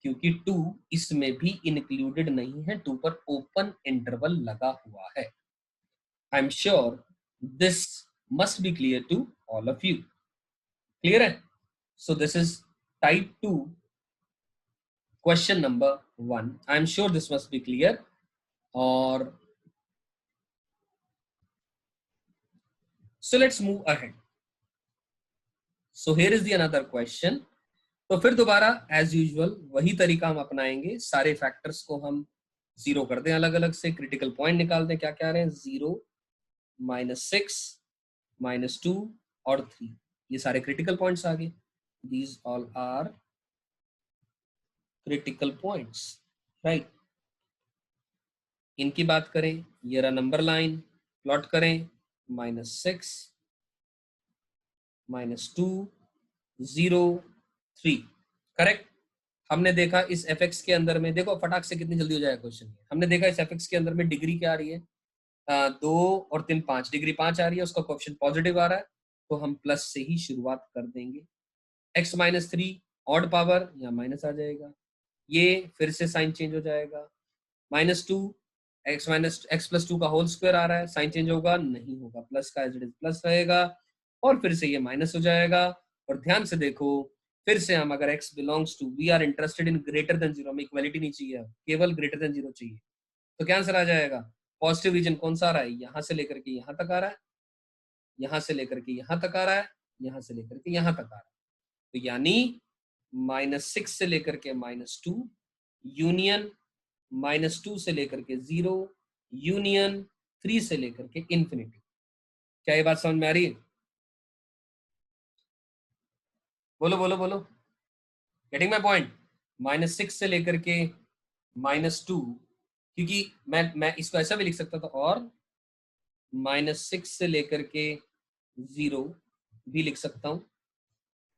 क्योंकि 2 इसमें भी इंक्लूडेड नहीं है, 2 पर ओपन इंटरवल लगा हुआ है। I am sure this must be clear to all of you. Clear है? So this is type 2 question number 1। I am sure this must be clear. और so let's move ahead. So here is the another question. तो फिर दोबारा as usual वही तरीका हम अपनाएंगे, सारे फैक्टर्स को हम जीरो कर दें, अलग अलग से क्रिटिकल पॉइंट निकाल दें। क्या क्या आ रहे हैं? 0, -6, -2 और 3, ये सारे क्रिटिकल पॉइंट्स आ गए। These all are critical points, right. इनकी बात करें, ये रहा नंबर लाइन, प्लॉट करें, -6, -2, 0, 3, करेक्ट। हमने देखा इस fx के अंदर में, देखो फटाक से कितनी जल्दी हो जाएगा क्वेश्चन। हमने देखा इस fx के अंदर में डिग्री क्या आ रही है? 2 और 3 5, डिग्री 5 आ रही है, उसका कोएफिशिएंट पॉजिटिव आ रहा है, तो हम प्लस से ही शुरुआत कर देंगे। x -3 ऑड पावर, या माइनस आ जाएगा, ये फिर से साइन चेंज हो जाएगा। -2, x+2 का होल स्क्वायर आ रहा है, साइन चेंज होगा? नहीं होगा, प्लस का एज इट इज प्लस रहेगा, और फिर से ये माइनस हो जाएगा। और ध्यान से देखो, फिर से हम अगर x belongs to, we are interested in greater than 0, हमें इक्वालिटी नहीं चाहिए, केवल ग्रेटर देन 0 चाहिए, तो क्या आंसर आ जाएगा? पॉजिटिव रीजन कौन सा आ रहा है? यहां से लेकर के यहां तक आ रहा है, यहां से लेकर के यहां तक आ रहा है, यहां से लेकर के यहां तक आ रहा है। तो यानी -6 से लेकर के -2 यूनियन -2 से लेकर के 0 यूनियन 3 से लेकर के इंफिनिटी। क्या ये बात समझ में आ रही है? बोलो बोलो बोलो। Getting my point? -6 से लेकर के -2, क्योंकि मैं इसको ऐसा भी लिख सकता था, और -6 से लेकर के 0 भी लिख सकता हूं,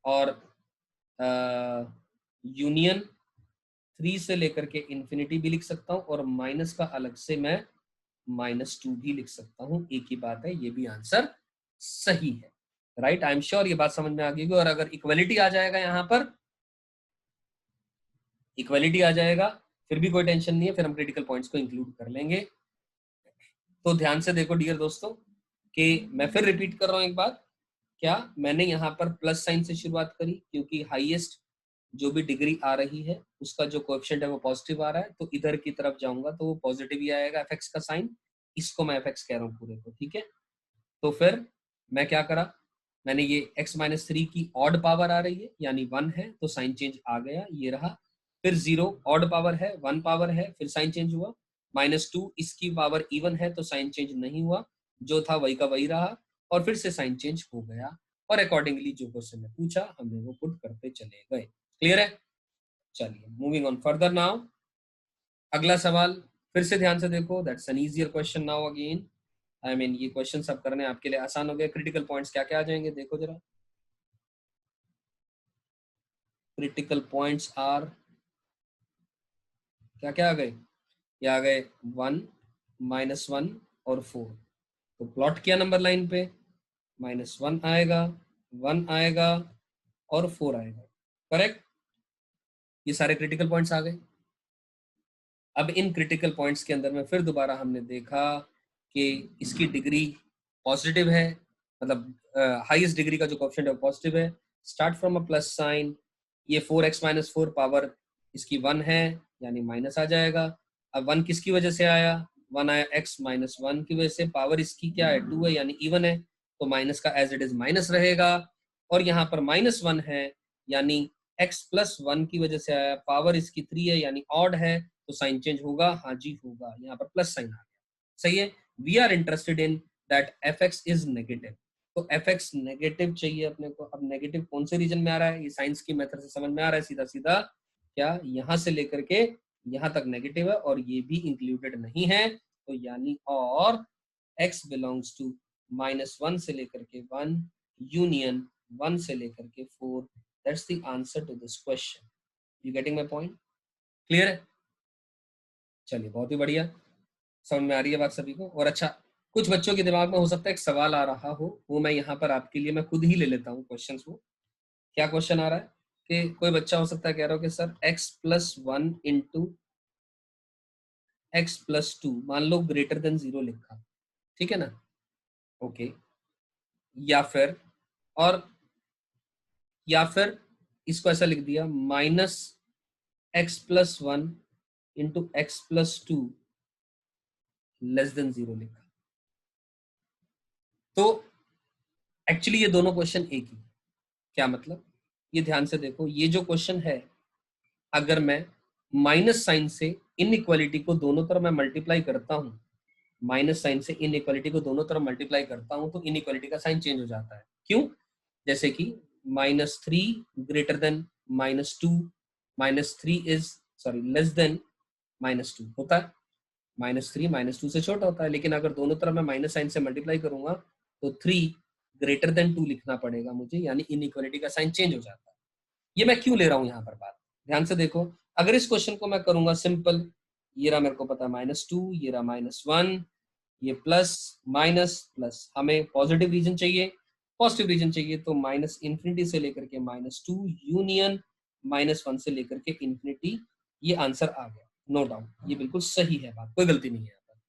और यूनियन 3 से लेकर के इंफिनिटी भी लिख सकता हूं, और माइनस का अलग से मैं -2 भी लिख सकता हूं। एक ही बात है, ये भी आंसर सही है, राइट। आई एम श्योर ये बात समझ में आ गई। और अगर इक्वलिटी आ जाएगा, यहां पर इक्वलिटी आ जाएगा, फिर भी कोई टेंशन नहीं है, फिर हम क्रिटिकल पॉइंट्स को इंक्लूड कर लेंगे। तो ध्यान से देखो डियर दोस्तों, कि मैं फिर रिपीट कर रहा हूं एक बात, क्या मैंने यहाँ पर प्लस साइन से शुरुआत करी, क्योंकि हाईएस्ट जो भी डिग्री आ रही है उसका जो कोएफिशिएंट है वो पॉजिटिव आ रहा है, तो इधर की तरफ जाऊंगा तो वो पॉजिटिव ही आएगा एफएक्स का साइन, इसको मैं एफएक्स कह रहा हूँ पूरे को, ठीक है। तो फिर मैं क्या करा, मैंने ये x माइनस 3 की ऑड पावर आ रही है यानी 1 है तो साइन चेंज आ गया, ये रहा। फिर 0 ऑड पावर है, 1 पावर है, फिर साइन चेंज हुआ। -2 इसकी पावर इवन है तो साइन चेंज नहीं हुआ, जो था वही का वही रहा, और फिर से साइन चेंज हो गया। और अकॉर्डिंगली जो क्वेश्चन ने पूछा हमने वो पुट करते चले गए। क्लियर है? चलिए मूविंग ऑन फर्दर नाउ। अगला सवाल फिर से ध्यान से देखो, that's an easier question now again. I mean ये क्वेश्चन सब करने आपके लिए आसान हो गए। क्रिटिकल पॉइंट्स क्या क्या आ जाएंगे देखो जरा। क्रिटिकल पॉइंट्स आर, क्या क्या आ गए? ये आ गए 1, -1 और 4। तो प्लॉट किया नंबर लाइन पे, -1 आएगा, 1 आएगा और 4 आएगा। करेक्ट? ये सारे क्रिटिकल पॉइंट्स आ गए। अब इन क्रिटिकल पॉइंट्स के अंदर में फिर दोबारा हमने देखा कि इसकी डिग्री पॉजिटिव है, मतलब हाईएस्ट डिग्री का जो कोएफिशिएंट है वो पॉजिटिव है। Start from a plus sign, ये 4x-4 पावर इसकी 1 है यानी माइनस आ जाएगा। अब 1 किसकी वजह से आया? 1 आया x-1 की वजह से। पावर इसकी क्या है? 2 है यानी इवन है, तो माइनस का एज इट इज माइनस रहेगा। और यहाँ पर -1 है यानी x+1 की वजह से आया, पावर इसकी 3 है यानी ऑड है, तो साइन चेंज होगा। हाँ जी होगा, यहाँ पर प्लस साइन आ गया। सही है। We are interested in that f x is negative, तो एफ एक्स नेगेटिव चाहिए अपने को। अब नेगेटिव कौन से रीजन में आ रहा है? ये साइंस की मेथड से समझ में आ रहा है सीधा सीधा। क्या यहां से लेकर के यहां तक नेगेटिव है और ये भी इंक्लूडेड नहीं है, तो यानी और x बिलोंग्स टू -1 से लेकर के 1 यूनियन 1 से लेकर के 4। That's the answer to this question. You getting my point? Clear है? चलिए बहुत ही बढ़िया, समझ में आ रही है बात सभी को। और अच्छा, कुछ बच्चों के दिमाग में हो सकता है एक सवाल आ रहा हो, वो मैं यहाँ पर आपके लिए मैं खुद ही ले लेता हूँ क्वेश्चन को। क्या क्वेश्चन आ रहा है कि कोई बच्चा हो सकता है कह रहा हो कि सर x+1 इंटू x+2 मान लो ग्रेटर देन 0 लिखा, ठीक है ना? ओके। या फिर और या फिर इसको ऐसा लिख दिया -x+1 into x+2 less than 0 लिखा। तो एक्चुअली ये दोनों क्वेश्चन एक ही। क्या मतलब? ये ध्यान से देखो, ये जो क्वेश्चन है, अगर मैं माइनस साइन से इनइक्वालिटी को दोनों तरफ मैं मल्टीप्लाई करता हूं, माइनस साइन से इनइक्वालिटी को दोनों तरफ मल्टीप्लाई करता हूं, तो इनइक्वालिटी का साइन चेंज हो जाता है। क्यों? जैसे कि -3 greater than -2, -3 is sorry less than -2 होता है। -3 -2 से छोटा होता है, लेकिन अगर दोनों तरफ मैं माइनस साइन से मल्टीप्लाई करूंगा तो 3 ग्रेटर देन 2 लिखना पड़ेगा मुझे, यानी इनइक्वालिटी का साइन चेंज हो जाता है। ये मैं क्यों ले रहा हूं यहाँ पर बात, ध्यान से देखो। अगर इस क्वेश्चन को मैं करूंगा सिंपल, ये रहा मेरे को पता -2, ये रहा -1, ये प्लस माइनस प्लस, हमें पॉजिटिव रीजन चाहिए, पॉजिटिव रीजन चाहिए, तो -इंफिनिटी से लेकर के -2 यूनियन -1 से लेकर के इंफिनिटी, ये आंसर आ गया। नो डाउट ये बिल्कुल सही है बात, कोई गलती नहीं है यहाँ पर,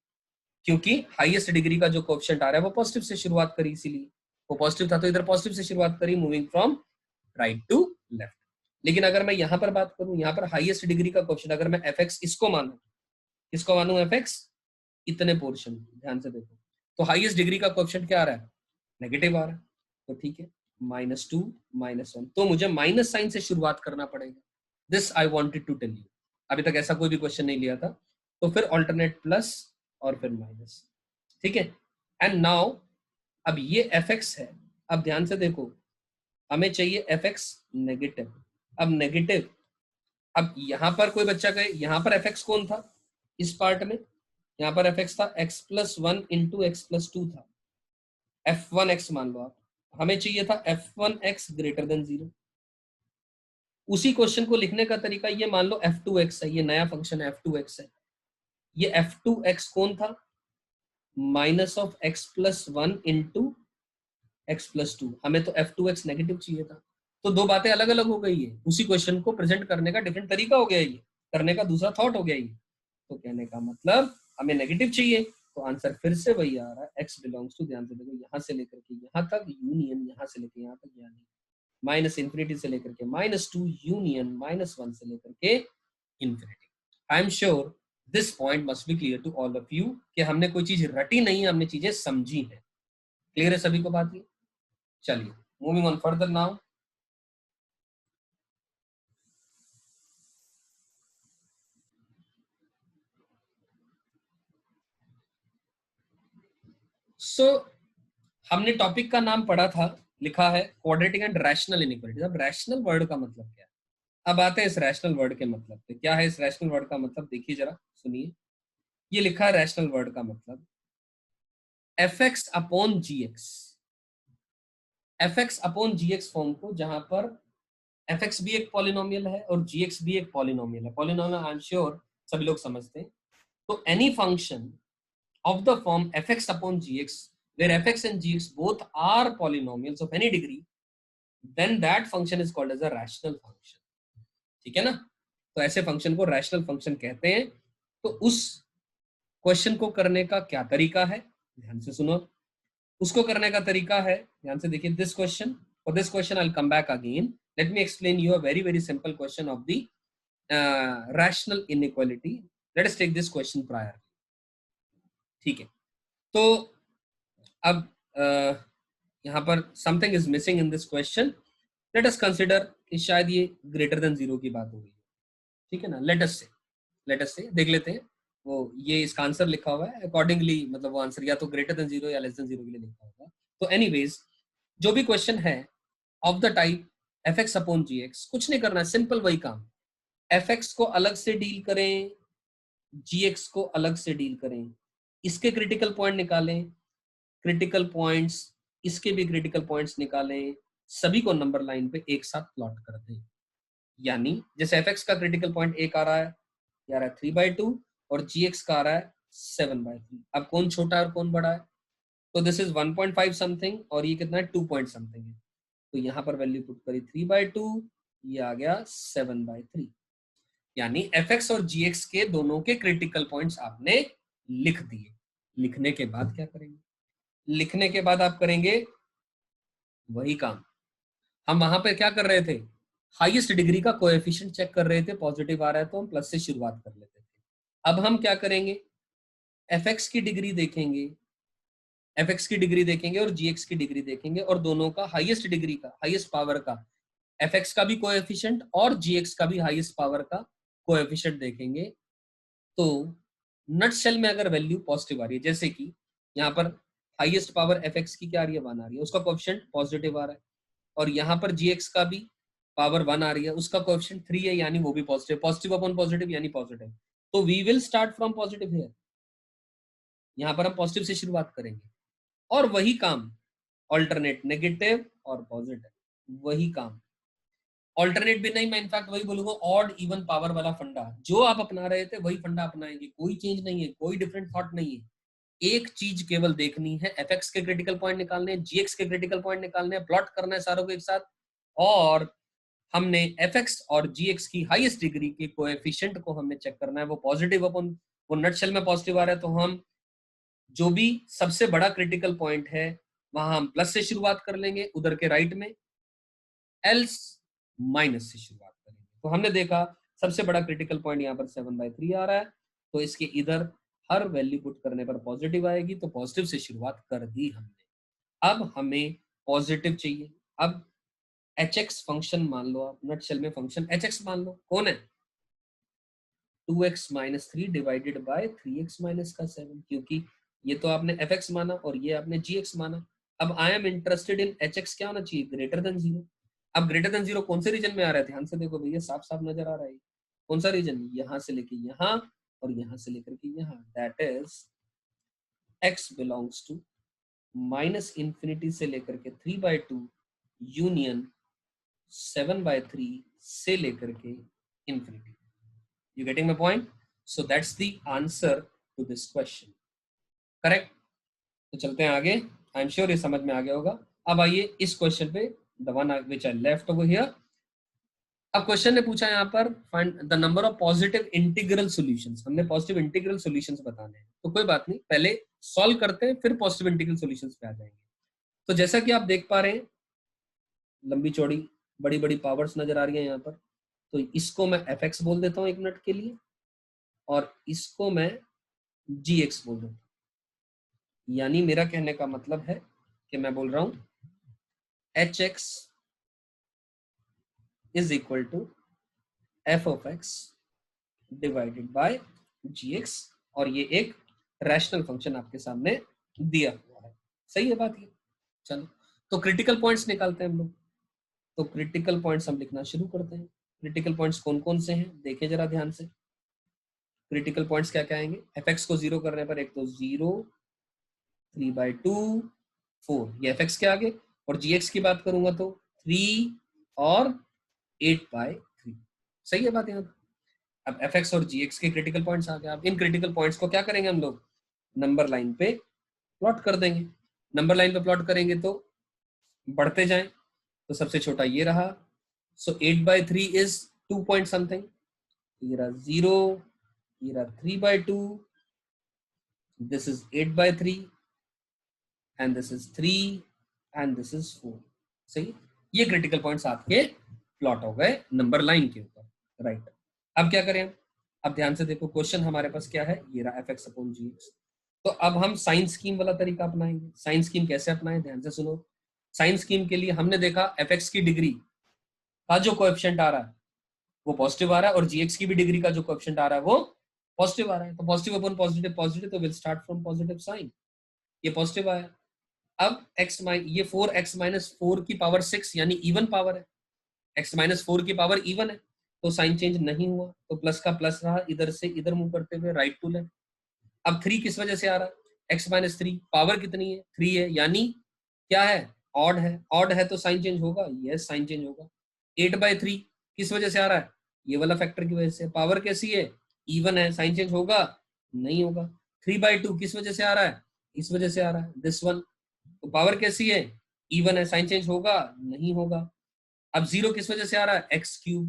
क्योंकि हाईएस्ट डिग्री का जो कोएफिशिएंट आ रहा है वो पॉजिटिव से शुरुआत करी, इसीलिए वो पॉजिटिव था तो इधर पॉजिटिव से शुरुआत करी, moving from right to left. लेकिन अगर मैं यहाँ पर बात करूं, यहाँ पर हाईएस्ट डिग्री का कोएफिशिएंट अगर मैं एफ एक्स इसको मानूं, किसको मानूं? एफ एक्स इतने पोर्शन, ध्यान से देखो, तो हाईएस्ट डिग्री का कोएफिशिएंट क्या आ रहा है? नेगेटिव आ रहा है। तो ठीक है, -2 -1, तो मुझे माइनस साइन से शुरुआत करना पड़ेगा। This I wanted to tell you. अभी तक ऐसा कोई भी क्वेश्चन नहीं लिया था, तो फिर ऑल्टरनेट प्लस और फिर माइनस, ठीक है। एंड नाउ अब ये एफ एक्स है, अब ध्यान से देखो, हमें चाहिए एफ एक्स नेगेटिव। अब नेगेटिव, अब यहां पर कोई बच्चा कहे यहाँ पर एफ एक्स कौन था इस पार्ट में? यहाँ पर एफ एक्स था x+1 इंटू x+2 था, f1x मान लो आप। हमें चाहिए था f1x ग्रेटर देन 0। उसी क्वेश्चन को लिखने का तरीका ये, मान लो f2x है, ये नया फंक्शन है f2x है, ये f2x कौन था? Minus of x+1 into x+2। हमें तो f2x नेगेटिव चाहिए था, तो दो बातें अलग अलग हो गई है, उसी क्वेश्चन को प्रेजेंट करने का डिफरेंट तरीका हो गया, ये करने का दूसरा थॉट हो गया ये। तो कहने का मतलब हमें नेगेटिव चाहिए, तो आंसर फिर से वही आ रहा है, x बिलोंग्स टू, ध्यान से देखो, यहाँ से लेकर के यहाँ तक यूनियन, यहाँ से लेकर यहाँ तक, यानी -इंफिनिटी से लेकर के -2 यूनियन -1 से लेकर के infinity. I am sure this point must be clear to all of you कि हमने कोई चीज रटी नहीं, हमने चीजें समझी है। क्लियर है सभी को बात ये? चलिए Moving on further now. So हमने टॉपिक का नाम पढ़ा था, लिखा है क्वाड्रेटिक एंड रैशनल इनइक्वालिटीज। अब रैशनल वर्ड का मतलब क्या है? अब आते हैं इस रैशनल वर्ड के मतलब पे। क्या है इस रैशनल वर्ड का मतलब? देखिए जरा, सुनिए। ये लिखा है रैशनल वर्ड का मतलब F x upon g x. F x upon g x form को, जहां पर एफ एक्स भी एक पॉलिनोमियल है और जी एक्स भी एक पॉलिनोमियल है। पॉलिनोमियल आई एम श्योर सभी लोग समझते हैं। तो any function of the form fx upon gx where fx and gx both are polynomials of any degree, then that function is called as a rational function। ठीक है ना? तो ऐसे फंक्शन को रैशनल फंक्शन कहते हैं। तो उस क्वेश्चन को करने का क्या तरीका है, ध्यान से सुनो। उसको करने का तरीका है, ध्यान से देखिए। This question, for this question I will come back again. Let me explain you a very very simple question of the rational inequality. Let us take this question prior. ठीक है, तो अब यहाँ पर something is missing in this question. Let us consider कि शायद ये greater than zero की बात हो रही है। ठीक है ना? लेट अस से देख लेते हैं। वो ये इसका आंसर लिखा हुआ है अकॉर्डिंगली, मतलब वो आंसर या तो ग्रेटर देन जीरो या लेस देन जीरो के लिए लिखा होगा। तो एनीवेज, जो भी क्वेश्चन है of the type f x upon g x, कुछ नहीं करना है, सिंपल वही काम। एफ एक्स को अलग से डील करें, जी एक्स को अलग से डील करें, इसके क्रिटिकल पॉइंट निकालें, क्रिटिकल पॉइंट्स इसके भी क्रिटिकल पॉइंट्स निकालें, सभी को नंबर लाइन पे एक साथ प्लॉट कर दें। यानी जैसे एफ एक्स का क्रिटिकल पॉइंट एक आ रहा है, ये आ रहा है 3/2, और जी एक्स का आ रहा है 7/3। अब कौन छोटा है और कौन बड़ा है? तो दिस इज 1.5 समथिंग और ये कितना है? 2 पॉइंट समथिंग है। तो यहाँ पर वैल्यू पुट करी 3/2, ये आ गया 7/3। यानी एफ एक्स और जी एक्स के दोनों के क्रिटिकल पॉइंट्स आपने लिख दिए। लिखने के बाद क्या करेंगे? लिखने के बाद आप करेंगे वही काम। हम वहां पे क्या कर रहे थे? हाईएस्ट डिग्री का कोएफिशिएंट चेक कर रहे थे, पॉजिटिव आ रहा है तो हम प्लस से शुरुआत कर लेते थे। अब हम क्या करेंगे? एफ एक्स की डिग्री देखेंगे, एफ एक्स की डिग्री देखेंगे और जी एक्स की डिग्री देखेंगे, और दोनों का हाईएस्ट डिग्री का, हाईएस्ट पावर का, एफ एक्स का भी कोएफिशिएंट और जी एक्स का भी हाईएस्ट पावर का कोएफिशिएंट देखेंगे। तो नट शेल में अगर वैल्यू पॉजिटिव आ रही है, जैसे कि यहाँ पर हाईएस्ट पावर एफ एक्स की क्या आ रही है? 1 आ रही है, उसका कोएफिशिएंट पॉजिटिव आ रहा है। और यहाँ पर जी एक्स का भी पावर 1 आ रही है, उसका कोएफिशिएंट 3 है, यानी वो भी पॉजिटिव। पॉजिटिव अपॉन पॉजिटिव यानी पॉजिटिव। तो we will start from positive here. यहाँ पर हम पॉजिटिव से शुरुआत करेंगे, और वही काम ऑल्टरनेट, नेगेटिव और पॉजिटिव, वही काम। ऑल्टरनेट भी नहीं, मैं इनफैक्ट वही बोलूंगा, ऑड इवन पावर वाला फंडा जो आप अपना रहे थे वही फंडा अपनाएंगे। कोई चेंज नहीं है, कोई डिफरेंट थॉट नहीं है। एक चीज केवल देखनी है, एफ एक्स के क्रिटिकल पॉइंट निकालने हैं, जी एक्स के क्रिटिकल पॉइंट निकालने हैं, प्लॉट करना है सारों को एक साथ। और हमने एफ एक्स और जी एक्स की हाईएस्ट डिग्री के कोएफिशिएंट को हमने चेक करना है, वो पॉजिटिव अपन, वो नटशेल में पॉजिटिव आ रहा है, तो हम जो भी सबसे बड़ा क्रिटिकल पॉइंट है वहां हम प्लस से शुरुआत कर लेंगे, उधर के राइट में एल्स माइनस से शुरुआत करेंगे। तो हमने देखा सबसे बड़ा क्रिटिकल पॉइंट यहाँ पर 7/3 आ रहा है, तो इसके इधर हर वैल्यू पुट करने पर पॉजिटिव आएगी, तो पॉजिटिव से शुरुआत कर दी हमने। अब हमें पॉजिटिव चाहिए। अब एच एक्स फंक्शन मान लो, आप नट शेल में फंक्शन एच एक्स मान लो, कौन है? 2x-3 डिवाइडेड बाय 3x-7, क्योंकि ये तो आपने एफ एक्स माना और ये आपने जी एक्स माना। अब आई am interested in H x, क्या होना चाहिए? Greater than zero. अब ग्रेटर देन जीरो कौन से रीजन में आ रहा है? ध्यान से देखो भैया, साफ साफ नजर आ रहा है। कौन सा रीजन? यहाँ से लेके यहाँ और यहाँ से लेकर के यहाँ, that is x belongs to minus infinity से लेकर के 3/2 यूनियन 7/3 से लेकर के infinity. You getting my point? So that's the answer to this question. Correct? तो चलते हैं आगे। आई एम श्योर ये समझ में आ गया होगा। अब आइए इस क्वेश्चन पे, the one which I left over here. अब क्वेश्चन ने पूछा यहाँ पर find the number of positive integral solutions. हमने पॉजिटिव इंटीग्रल सॉल्यूशंस बताने हैं, तो कोई बात नहीं, पहले सॉल्व करते हैं फिर पॉजिटिव इंटीग्रल सॉल्यूशंस पे आ जाएंगे। तो जैसा कि आप देख पा रहे हैं, लंबी चौड़ी बड़ी बड़ी पावर्स नजर आ रही है यहाँ पर। तो इसको मैं एफ एक्स बोल देता हूँ 1 मिनट के लिए, और इसको मैं जी एक्स बोल देता हूँ। यानी मेरा कहने का मतलब है कि मैं बोल रहा हूं h x is equal to f of x divided by g x, और ये एक रैशनल फंक्शन आपके सामने दिया हुआ है। सही है बात ये? चलो तो क्रिटिकल पॉइंट्स निकालते हैं हम लोग। तो क्रिटिकल पॉइंट्स हम लिखना शुरू करते हैं। क्रिटिकल पॉइंट्स कौन कौन से हैं देखें जरा ध्यान से। क्रिटिकल पॉइंट्स क्या क्या आएंगे? एफ एक्स को जीरो करने पर एक तो 0, 3/2, 4, ये एफ एक्स के आगे, और जी एक्स की बात करूंगा तो 3 और 8/3। सही है बात यहाँ पे? अब एफ एक्स और जी एक्स के क्रिटिकल पॉइंट्स आ गए। अब इन क्रिटिकल पॉइंट्स को क्या करेंगे हम लोग? नंबर लाइन पे प्लॉट कर देंगे। नंबर लाइन पे प्लॉट करेंगे तो बढ़ते जाएं, तो सबसे छोटा ये रहा। सो 8/3 इज 2 पॉइंट समथिंग, ये रहा 0, ये रहा 3/2, this is 8/3, and this is 3, and this is 4। सही, ये क्रिटिकल पॉइंट्स आपके प्लॉट हो गए नंबर लाइन के ऊपर, राइट। अब क्या करें? अब ध्यान से देखो, क्वेश्चन हमारे पास क्या है? ये रहा F x upon g x. तो अब हम साइन स्कीम वाला तरीका अपनाएंगे। साइन स्कीम कैसे अपनाएं? ध्यान से सुनो। साइन स्कीम के लिए हमने देखा एफ एक्स की डिग्री का जो कोएफिशिएंट आ रहा है वो पॉजिटिव आ रहा है, और जी एक्स की भी डिग्री का जो कोएफिशिएंट आ रहा है वो पॉजिटिव आ रहा है। तो पॉजिटिव अपॉन पॉजिटिव पॉजिटिव, तो will start from positive sign. ये पॉजिटिव आया। अब x ये 4x-4 की पावर 6 यानी इवन पावर है, x-4 की पावर इवन है, तो साइन चेंज नहीं हुआ, तो प्लस का प्लस रहा, इधर से इधर मूव करते हुए राइट टू लेफ्ट। अब 3 किस वजह से आ रहा है? x-3 पावर कितनी है? 3 है, यानी क्या है? ऑड है। ऑड है तो साइन चेंज होगा, यस साइन चेंज होगा। 8/3 किस वजह से आ रहा है? ये वाला फैक्टर की वजह से। पावर कैसी है? इवन है, साइन चेंज होगा? नहीं होगा। 3/2 किस वजह से आ रहा है? इस वजह से आ रहा है, दिस वन। तो पावर कैसी है? इवन है, साइन चेंज होगा? नहीं होगा। अब 0 किस वजह से आ रहा है? x³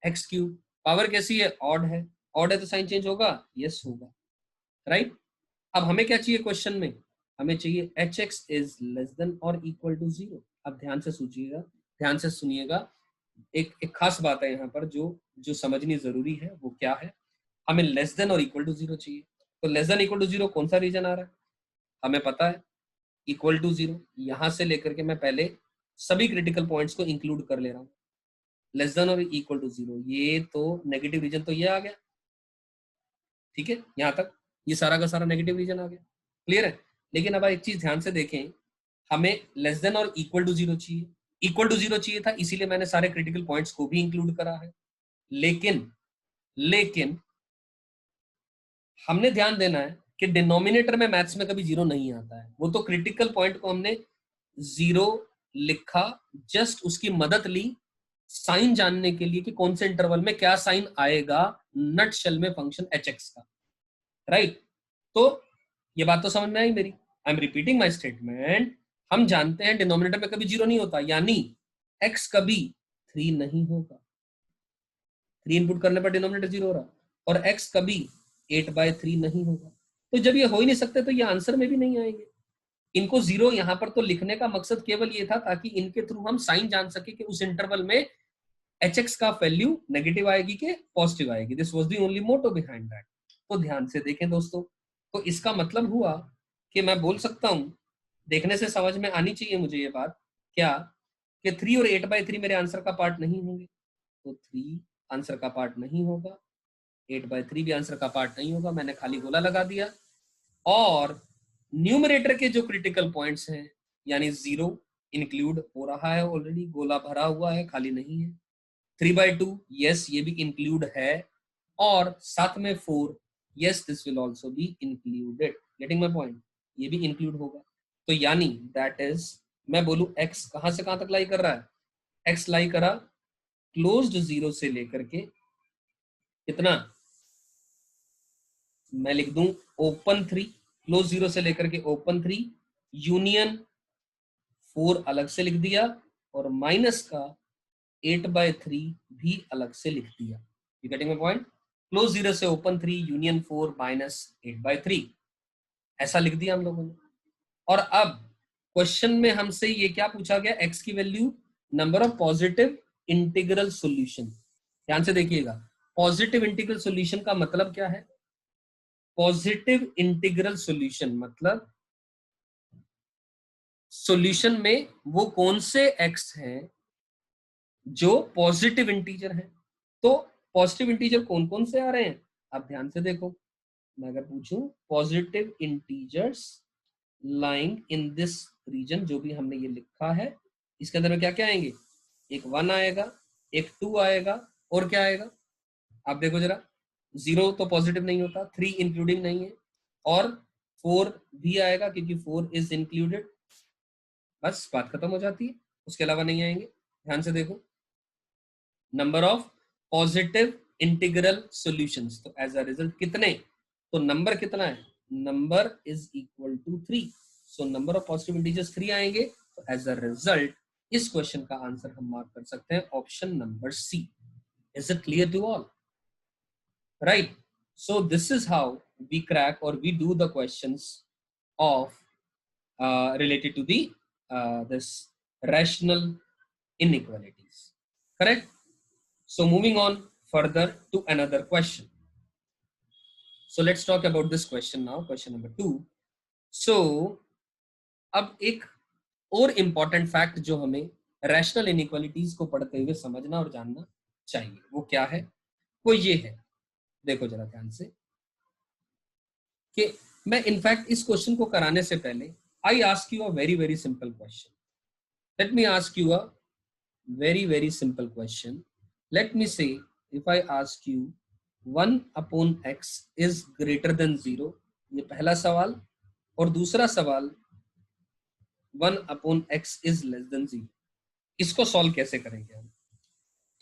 x³ पावर कैसी है? ऑड है। ऑड है तो साइन चेंज होगा? यस होगा, राइट। अब हमें क्या चाहिए क्वेश्चन में? हमें चाहिए H x is less than और इक्वल टू 0। अब ध्यान से सोचिएगा, ध्यान से सुनिएगा। एक खास बात है यहाँ पर जो जो समझनी जरूरी है, वो क्या है? हमें लेस देन और इक्वल टू 0 चाहिए। तो लेस देन इक्वल टू 0 कौन सा रीजन आ रहा है? हमें पता है इक्वल टू 0, यहां से लेकर के मैं पहले सभी क्रिटिकल पॉइंट्स को इंक्लूड कर ले रहा हूँ। लेस देन और इक्वल टू 0, ये तो नेगेटिव रीजन तो ये आ गया, ठीक है, यहाँ तक ये सारा का सारा नेगेटिव रीजन आ गया, क्लियर है। लेकिन अब एक चीज ध्यान से देखें, हमें लेस देन और इक्वल टू 0 चाहिए। इक्वल टू 0 चाहिए था, इसीलिए मैंने सारे क्रिटिकल पॉइंट्स को भी इंक्लूड करा है। लेकिन लेकिन हमने ध्यान देना है कि डिनोमिनेटर में मैथ्स में कभी 0 नहीं आता है। वो तो क्रिटिकल पॉइंट को हमने 0 लिखा, जस्ट उसकी मदद ली साइन जानने के लिए कि कौन से इंटरवल में क्या साइन आएगा नट शेल में फंक्शन एच एक्स का, राइट। तो ये बात तो समझ में आई मेरी? आई एम रिपीटिंग माई स्टेटमेंट। हम जानते हैं डिनोमिनेटर में कभी 0 नहीं होता, यानी x कभी 3 नहीं होगा। 3 इनपुट करने पर डिनोमिनेटर 0 हो रहा, और x कभी 8/3 नहीं होगा। तो जब ये हो ही नहीं सकते तो ये आंसर में भी नहीं आएंगे। इनको 0 यहां पर तो लिखने का मकसद केवल ये था ताकि इनके थ्रू हम साइन जान सके कि उस इंटरवल में एच एक्स का वैल्यू नेगेटिव आएगी कि पॉजिटिव आएगी। This was the only motto behind that. तो ध्यान से देखें दोस्तों, तो इसका मतलब हुआ कि मैं बोल सकता हूं, देखने से समझ में आनी चाहिए मुझे ये बात, क्या कि 3 और 8/3 मेरे आंसर का पार्ट नहीं होंगे। तो 3 आंसर का पार्ट नहीं होगा, 8/3 भी आंसर का पार्ट नहीं होगा, मैंने खाली गोला लगा दिया। और न्यूमरेटर के जो क्रिटिकल पॉइंट्स हैं, यानी 0 इंक्लूड हो रहा है ऑलरेडी, गोला भरा हुआ है, खाली नहीं है। 3/2 यस, ये भी इंक्लूड है, और साथ में 4 yes, this will also be included. Getting my point? ये भी इंक्लूड होगा। तो यानी दैट इज, मैं बोलूं x कहां से कहां तक लाई कर रहा है? x लाई करा क्लोज्ड 0 से लेकर के कितना, मैं लिख दूं ओपन 3, क्लोज 0 से लेकर के ओपन 3, यूनियन 4 अलग से लिख दिया, और माइनस का 8/3 भी अलग से लिख दिया। You getting my point? Close 0 से ओपन 3, यूनियन 4 माइनस 8/3, ऐसा लिख दिया हम लोगों ने। और अब क्वेश्चन में हमसे ये क्या पूछा गया? x की value, number of positive integral solution. ध्यान से देखिएगा, पॉजिटिव इंटीग्रल सॉल्यूशन का मतलब क्या है? पॉजिटिव इंटीग्रल सॉल्यूशन मतलब सॉल्यूशन में वो कौन से x हैं जो पॉजिटिव इंटीजर हैं। तो पॉजिटिव इंटीजर कौन कौन से आ रहे हैं, आप ध्यान से देखो। मैं अगर पूछूं positive integers lying in this region, जो भी हमने ये लिखा है, इसके अंदर में क्या क्या आएंगे, एक 1 आएगा, एक 2 आएगा, और क्या आएगा, आप देखो जरा। 0 तो पॉजिटिव नहीं होता, 3 इंक्लूडिंग नहीं है, और 4 भी आएगा क्योंकि 4 इज इंक्लूडेड। बस बात खत्म हो जाती है, उसके अलावा नहीं आएंगे। ध्यान से देखो, number of positive integral solutions, तो एज अ रिजल्ट कितने, तो नंबर कितना है, number is equal to 3। So number of positive integers 3 आएंगे, तो एज अ रिजल्ट इस क्वेश्चन का आंसर हम मार्क कर सकते हैं option number C. Is it clear to all? Right. So this is how we crack or we do the questions of related to the this rational inequalities. Correct? So moving on further to another question. So let's talk about this question now, question number 2. So अब एक और important fact जो हमें rational inequalities को पढ़ते हुए समझना और जानना चाहिए, वो क्या है, वो ये है। देखो जरा ध्यान से कि मैं इनफैक्ट इस क्वेश्चन को कराने से पहले I ask you a very very simple question. Let me ask you a very very simple question. Let me say if I ask you 1/x is greater than 0, ये पहला सवाल, और दूसरा सवाल 1/x इज लेस देन 0। इसको solve कैसे करेंगे हम?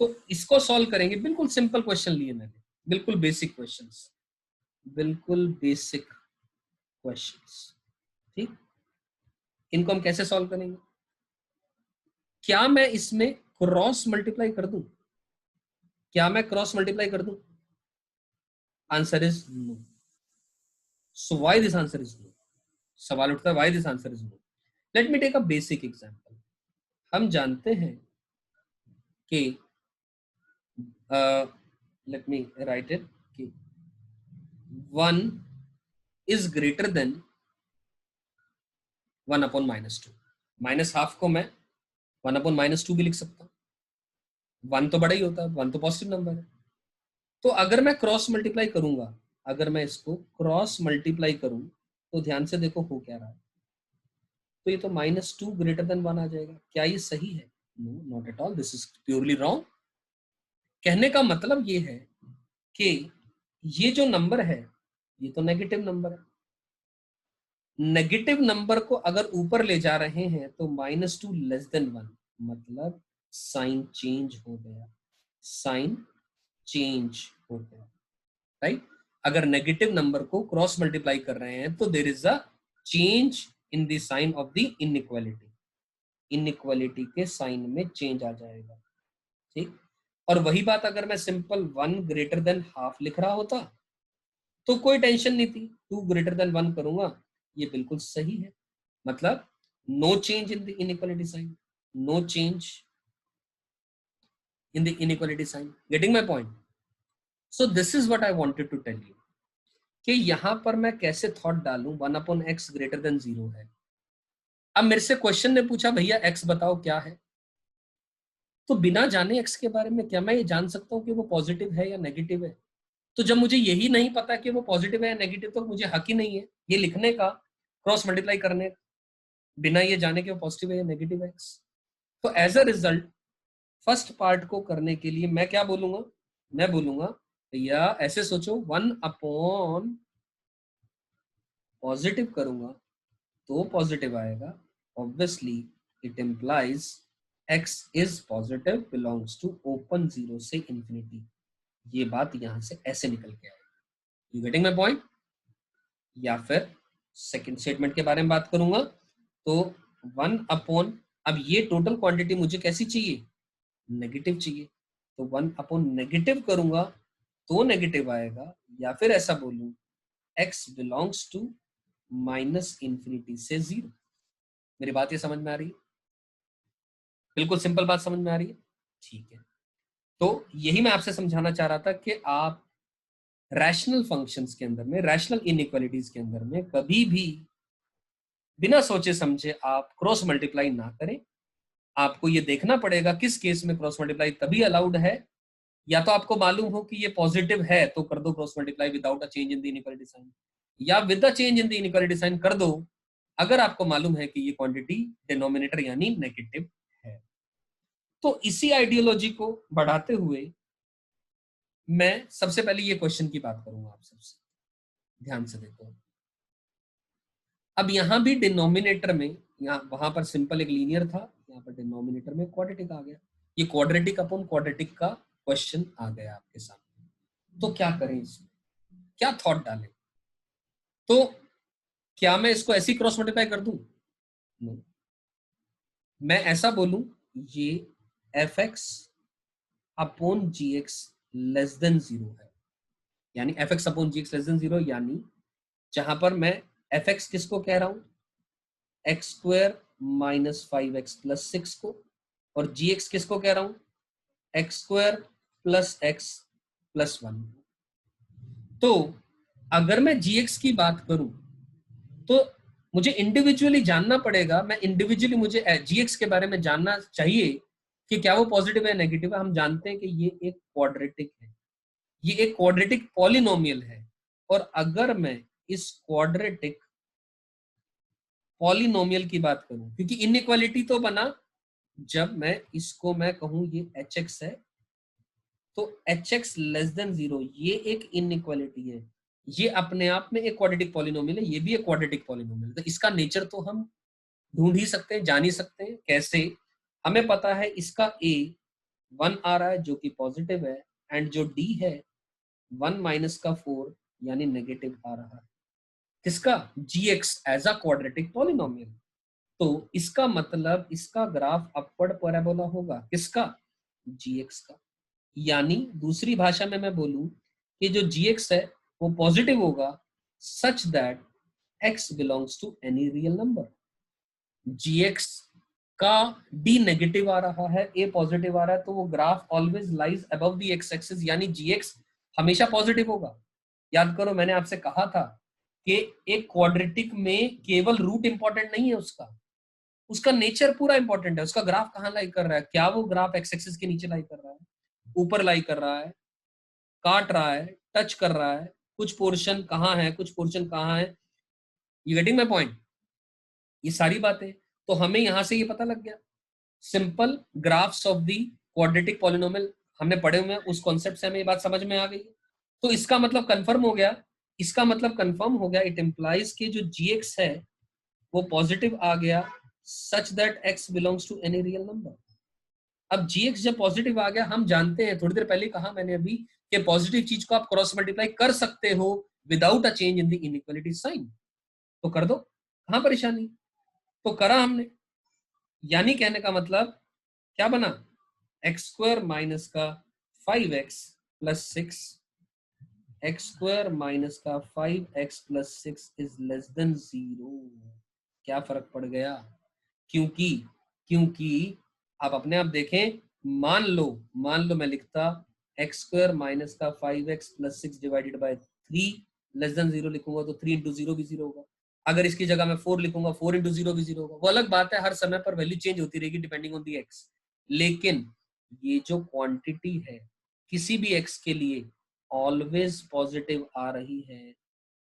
तो इसको सॉल्व करेंगे, बिल्कुल सिंपल क्वेश्चन लिए मैंने, बिल्कुल बेसिक क्वेश्चंस, बिल्कुल बेसिक क्वेश्चंस। ठीक, इनको हम कैसे सॉल्व करेंगे? क्या मैं इसमें क्रॉस मल्टीप्लाई कर दूं? क्या मैं क्रॉस मल्टीप्लाई कर दूं? Answer is no. So why this answer is no? सवाल उठता है why this answer is no. Let me take a basic example. हम जानते हैं कि लेट मी राइट इट कि 1 is greater then 1/-2। Minus half को मैं 1/-2 भी लिख सकता हूँ। 1 तो बड़ा ही होता है, 1 तो पॉजिटिव नंबर है। तो अगर मैं क्रॉस मल्टीप्लाई करूंगा, अगर मैं इसको क्रॉस मल्टीप्लाई करूं, तो ध्यान से देखो हो क्या रहा है। तो ये तो -2 ग्रेटर देन 1 आ जाएगा। क्या ये सही है? No, not at all, this is purely wrong. कहने का मतलब ये है कि ये जो नंबर है ये तो नेगेटिव नंबर है। नेगेटिव नंबर को अगर ऊपर ले जा रहे हैं तो -2 लेस देन 1, मतलब साइन चेंज हो गया, साइन चेंज हो गया, राइट। अगर नेगेटिव नंबर को क्रॉस मल्टीप्लाई कर रहे हैं तो there is a change in the sign of the inequality, inequality के साइन में चेंज आ जाएगा। ठीक, और वही बात अगर मैं सिंपल 1 ग्रेटर देन हाफ लिख रहा होता तो कोई टेंशन नहीं थी, 2 ग्रेटर देन 1 करूंगा, ये बिल्कुल सही है। मतलब no change in the inequality sign, no change in the inequality sign. Getting my point? So this is what I wanted to tell you कि यहां पर मैं कैसे थॉट डालूं 1/x ग्रेटर देन 0 है। अब मेरे से क्वेश्चन ने पूछा भैया x बताओ क्या है, तो बिना जाने x के बारे में क्या मैं ये जान सकता हूं कि वो पॉजिटिव है या नेगेटिव है? तो जब मुझे यही नहीं पता कि वो पॉजिटिव है या नेगेटिव, तो मुझे हक ही नहीं है ये लिखने का, क्रॉस मल्टीप्लाई करने का, बिना ये जाने कि वो पॉजिटिव है या नेगेटिव है x। तो as a result first part को करने के लिए मैं क्या बोलूंगा, मैं बोलूंगा भैया ऐसे सोचो 1/ पॉजिटिव करूंगा तो पॉजिटिव आएगा, obviously it implies x is positive belongs to open 0 से इंफिनिटी। ये बात यहां से ऐसे निकल के आएगी। You getting my point? या फिर सेकंड स्टेटमेंट के बारे में बात करूंगा तो 1/, अब ये टोटल क्वांटिटी मुझे कैसी चाहिए, नेगेटिव चाहिए, तो 1/ नेगेटिव करूंगा तो नेगेटिव आएगा, या फिर ऐसा बोलूं x बिलोंग्स टू -∞ से 0। मेरी बात ये समझ में आ रही है? बिल्कुल सिंपल बात समझ में आ रही है? ठीक है, तो यही मैं आपसे समझाना चाह रहा था कि आप रैशनल फंक्शंस के अंदर में, रैशनल इनइक्वालिटीज के अंदर में कभी भी बिना सोचे समझे आप क्रॉस मल्टीप्लाई ना करें। आपको ये देखना पड़ेगा किस केस में क्रॉस मल्टीप्लाई तभी अलाउड है, या तो आपको मालूम हो कि ये पॉजिटिव है तो कर दो cross multiply without a change in the inequality sign, या with the change in the inequality sign कर दो अगर आपको मालूम है कि ये क्वांटिटी डिनोमिनेटर यानी नेगेटिव है। तो इसी आइडियोलॉजी को बढ़ाते हुए मैं सबसे पहले ये क्वेश्चन की बात करूंगा आप सबसे, ध्यान से देखो। अब यहां भी डिनोमिनेटर में, यहाँ वहां पर सिंपल एक लीनियर था, यहाँ पर डिनोमिनेटर में क्वाड्रेटिक आ गया। ये क्वाड्रेटिक अपॉन क्वाड्रेटिक का क्वेश्चन आ गया आपके सामने। तो क्या करें इसमें, क्या थॉट डालें? तो क्या मैं इसको ऐसी क्रॉस मल्टीप्लाई कर दूं? नहीं, मैं ऐसा बोलूं ये F x upon g x less than zero है, यानी F x upon g x less than zero, यानी जहां पर मैं एफ एक्स किसको कह रहा हूं, x square minus 5x plus 6 को, और जी एक्स किसको कह रहा हूं, x square plus x plus 1। तो अगर मैं जी एक्स की बात करूं तो मुझे इंडिविजुअली जानना पड़ेगा, मैं इंडिविजुअली मुझे जी एक्स के बारे में जानना चाहिए कि क्या वो पॉजिटिव है नेगेटिव है। हम जानते हैं कि ये एक क्वाड्रेटिक है, ये एक क्वाड्रेटिक पॉलिनोमियल है, और अगर मैं इस क्वाड्रेटिक पॉलिनोमियल की बात करूं, क्योंकि इनइक्वालिटी तो बना जब मैं इसको मैं कहूं ये एच एक्स है, तो H x less than zero ये एक इनइक्वालिटी है, ये अपने आप में एक क्वाड्रेटिक पॉलिनोमियल है, ये भी एक क्वाड्रेटिक पॉलिनोमियल है। तो इसका नेचर तो हम ढूंढ ही सकते हैं, जान ही सकते हैं। कैसे? हमें पता है इसका ए 1 आ रहा है जो कि पॉजिटिव है, एंड जो डी है 1 माइनस का 4 यानी नेगेटिव आ रहा है। किसका? G x as a quadratic polynomial. तो इसका मतलब इसका ग्राफ अपवर्ड पैराबोला होगा, किसका? जी एक्स का। यानी दूसरी भाषा में मैं बोलूं कि जो जी एक्स है वो पॉजिटिव होगा such that x belongs to any real number. G x का डी नेगेटिव आ रहा है, ए पॉजिटिव आ रहा है, तो वो graph always lies above the x axis, यानी जी एक्स हमेशा पॉजिटिव होगा। याद करो मैंने आपसे कहा था कि एक क्वाड्रेटिक में केवल रूट इंपॉर्टेंट नहीं है, उसका उसका नेचर पूरा इंपॉर्टेंट है। उसका ग्राफ कहाँ लाई कर रहा है, क्या वो ग्राफ एक्स एक्सिस के नीचे लाई कर रहा है, ऊपर लाई कर रहा है, काट रहा है, टच कर रहा है, कुछ पोर्शन कहाँ है, कुछ पोर्शन कहाँ है। You getting my point? ये सारी बातें तो हमें यहां से ये पता लग गया। Simple graphs of the quadratic polynomial हमने पढ़े हुए हैं, उस कॉन्सेप्ट से हमें ये बात समझ में आ गई। तो इसका मतलब कंफर्म हो गया, इसका मतलब कंफर्म हो गया, इट इंप्लाइज कि जो जी एक्स है वो पॉजिटिव आ गया such that x belongs to any real number. अब जी एक्स जब पॉजिटिव आ गया, हम जानते हैं, थोड़ी देर पहले कहा मैंने अभी कि पॉजिटिव चीज को आप क्रॉस मल्टीप्लाई कर सकते हो without a change in the inequality sign, तो कर दो, कहां परेशानी। तो करा हमने, यानी कहने का मतलब क्या बना, एक्स स्क्वायर माइनस का 5x plus 6, x square minus का 5x plus 6 is less than zero. क्या फर्क पड़ गया? क्योंकि क्योंकि आप अपने आप देखें, मान लो मैं लिखता एक्स स्क्वायर माइनस का 5x plus 6 divided by 3 less than zero लिखूंगा तो 3 इंटू जीरो भी जीरो होगा। अगर इसकी जगह मैं 4 लिखूंगा 4 इंटू जीरो भी जीरो होगा। वो अलग बात है, हर समय पर वैल्यू चेंज होती रहेगी डिपेंडिंग ऑन दी एक्स। लेकिन ये जो क्वांटिटी है किसी भी एक्स के लिए ऑलवेज पॉजिटिव आ रही है,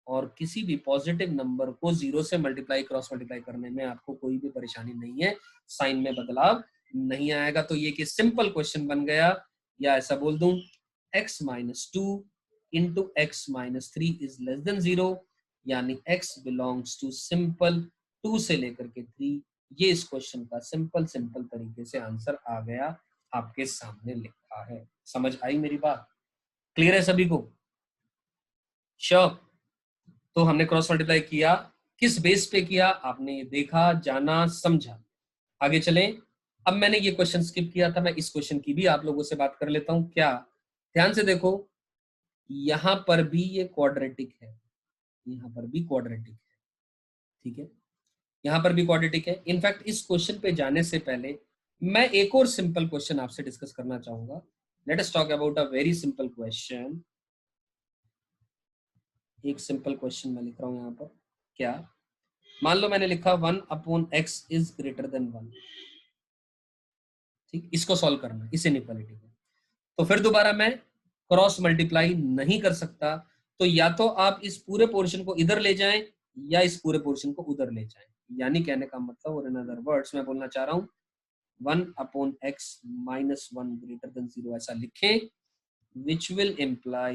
और किसी भी पॉजिटिव नंबर को जीरो से मल्टीप्लाई क्रॉस मल्टीप्लाई करने में आपको कोई भी परेशानी नहीं है, साइन में बदलाव नहीं आएगा। तो ये कि सिंपल क्वेश्चन बन गया, या ऐसा बोल दूं x minus two into x minus three is less than zero, यानी x बिलोंग्स टू सिंपल 2 से लेकर के 3। ये इस क्वेश्चन का सिंपल तरीके से आंसर आ गया, आपके सामने लिखा है। समझ आई मेरी बात? क्लियर है सभी को? श्योर? तो हमने क्रॉस मल्टीप्लाई किया, किस बेस पे किया आपने देखा, जाना, समझा। आगे चलें। अब मैंने ये क्वेश्चन स्किप किया था, मैं इस क्वेश्चन की भी आप लोगों से बात कर लेता हूं। क्या? ध्यान से देखो, यहां पर भी ये क्वाड्रेटिक है, यहां पर भी क्वाड्रेटिक है, ठीक है, यहां पर भी क्वाड्रेटिक है। इनफैक्ट इस क्वेश्चन पे जाने से पहले मैं एक और सिंपल क्वेश्चन आपसे डिस्कस करना चाहूंगा। Let us talk about a very simple question. एक सिंपल क्वेश्चन मैं लिख रहा हूं यहां पर। क्या? मान लो मैंने लिखा 1/x इज ग्रेटर देन 1, ठीक, इसको सॉल्व करना है इस इनइक्वालिटी को। तो फिर दोबारा मैं क्रॉस मल्टीप्लाई नहीं कर सकता, तो या तो आप इस पूरे पोर्शन को इधर ले जाएं या इस पूरे पोर्शन को उधर ले जाएं। यानी कहने का मतलब, और इन अदर वर्ड्स मैं बोलना चाह रहा हूं 1/x माइनस 1 ग्रेटर देन 0 ऐसा लिखें, which will imply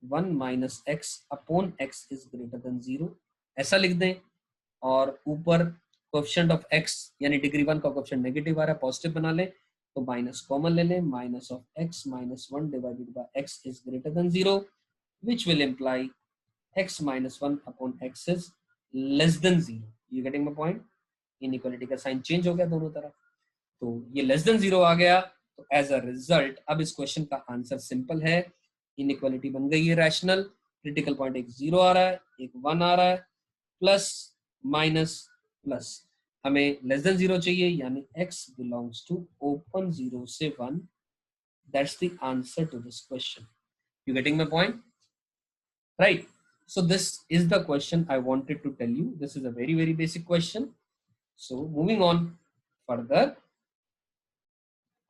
1 minus x upon x is greater than 0 ऐसा लिख दें। और ऊपर कोएफिशिएंट ऑफ x यानी डिग्री 1 का कोएफिशिएंट नेगेटिव आ रहा है, पॉजिटिव बना लें, तो माइनस कॉमन ले लें, minus of x minus 1 divided by x is greater than 0 which will imply x minus 1 upon x is less than 0। you getting my point? Inequality का साइन चेंज हो गया दोनों तरफ, तो ये लेस देन 0 आ गया। तो एज अ रिजल्ट अब इस क्वेश्चन का आंसर सिंपल है, इनइक्वालिटी बन गई है रैशनल। क्रिटिकल पॉइंट एक 0 आ रहा है, एक 1 आ रहा है, प्लस माइनस प्लस, हमें लेस देन 0 चाहिए, यानी x बिलोंग्स टू ओपन 0 से 1। That's the answer to this question. You getting my point, right? So this is the question I wanted to tell you. This is a very very basic question. So moving on further,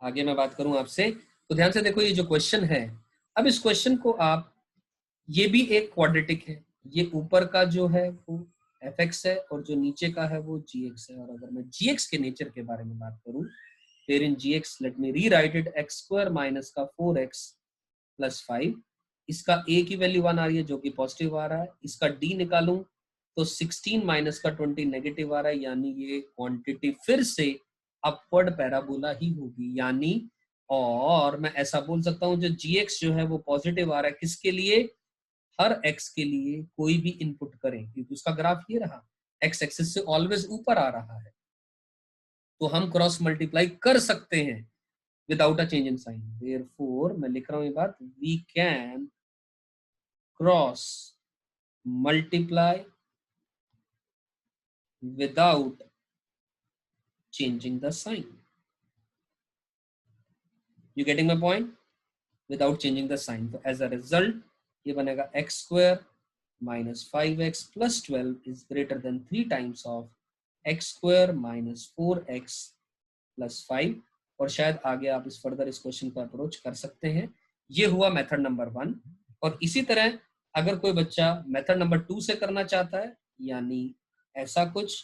आगे मैं बात करूं आपसे, तो ध्यान से देखो ये जो क्वेश्चन है, अब इस क्वेश्चन को आप, ये भी एक क्वाड्रेटिक है, ये ऊपर का जो है वो fx है और जो नीचे का है वो gx है। और अगर मैं gx के नेचर के बारे में बात करूं, फिर इन gx let me rewrite it, x square minus का 4x प्लस 5, इसका a की वैल्यू 1 आ रही है जो कि पॉजिटिव आ रहा है, इसका d निकालूं तो 16 माइनस का 20 नेगेटिव आ रहा है, यानी ये क्वांटिटी फिर से अपवर्ड पैराबोला ही होगी। यानी, और मैं ऐसा बोल सकता हूं जो gx जो है वो पॉजिटिव आ रहा है, किसके लिए? हर x के लिए कोई भी इनपुट करें, क्योंकि उसका ग्राफ ये रहा, x एक्सिस से ऑलवेज ऊपर आ रहा है, तो हम क्रॉस मल्टीप्लाई कर सकते हैं without a change in sign. Therefore मैं लिख रहा हूं ये बात, we can cross multiply without changing the sign। You getting my point? Without changing the sign। तो as a result ये बनेगा x square minus 5x plus 12 is greater than 3 times of x square minus 4x plus 5। और शायद आगे आप इस further इस question को अप्रोच कर सकते हैं। ये हुआ मेथड नंबर 1। और इसी तरह अगर कोई बच्चा मेथड नंबर 2 से करना चाहता है, यानी ऐसा कुछ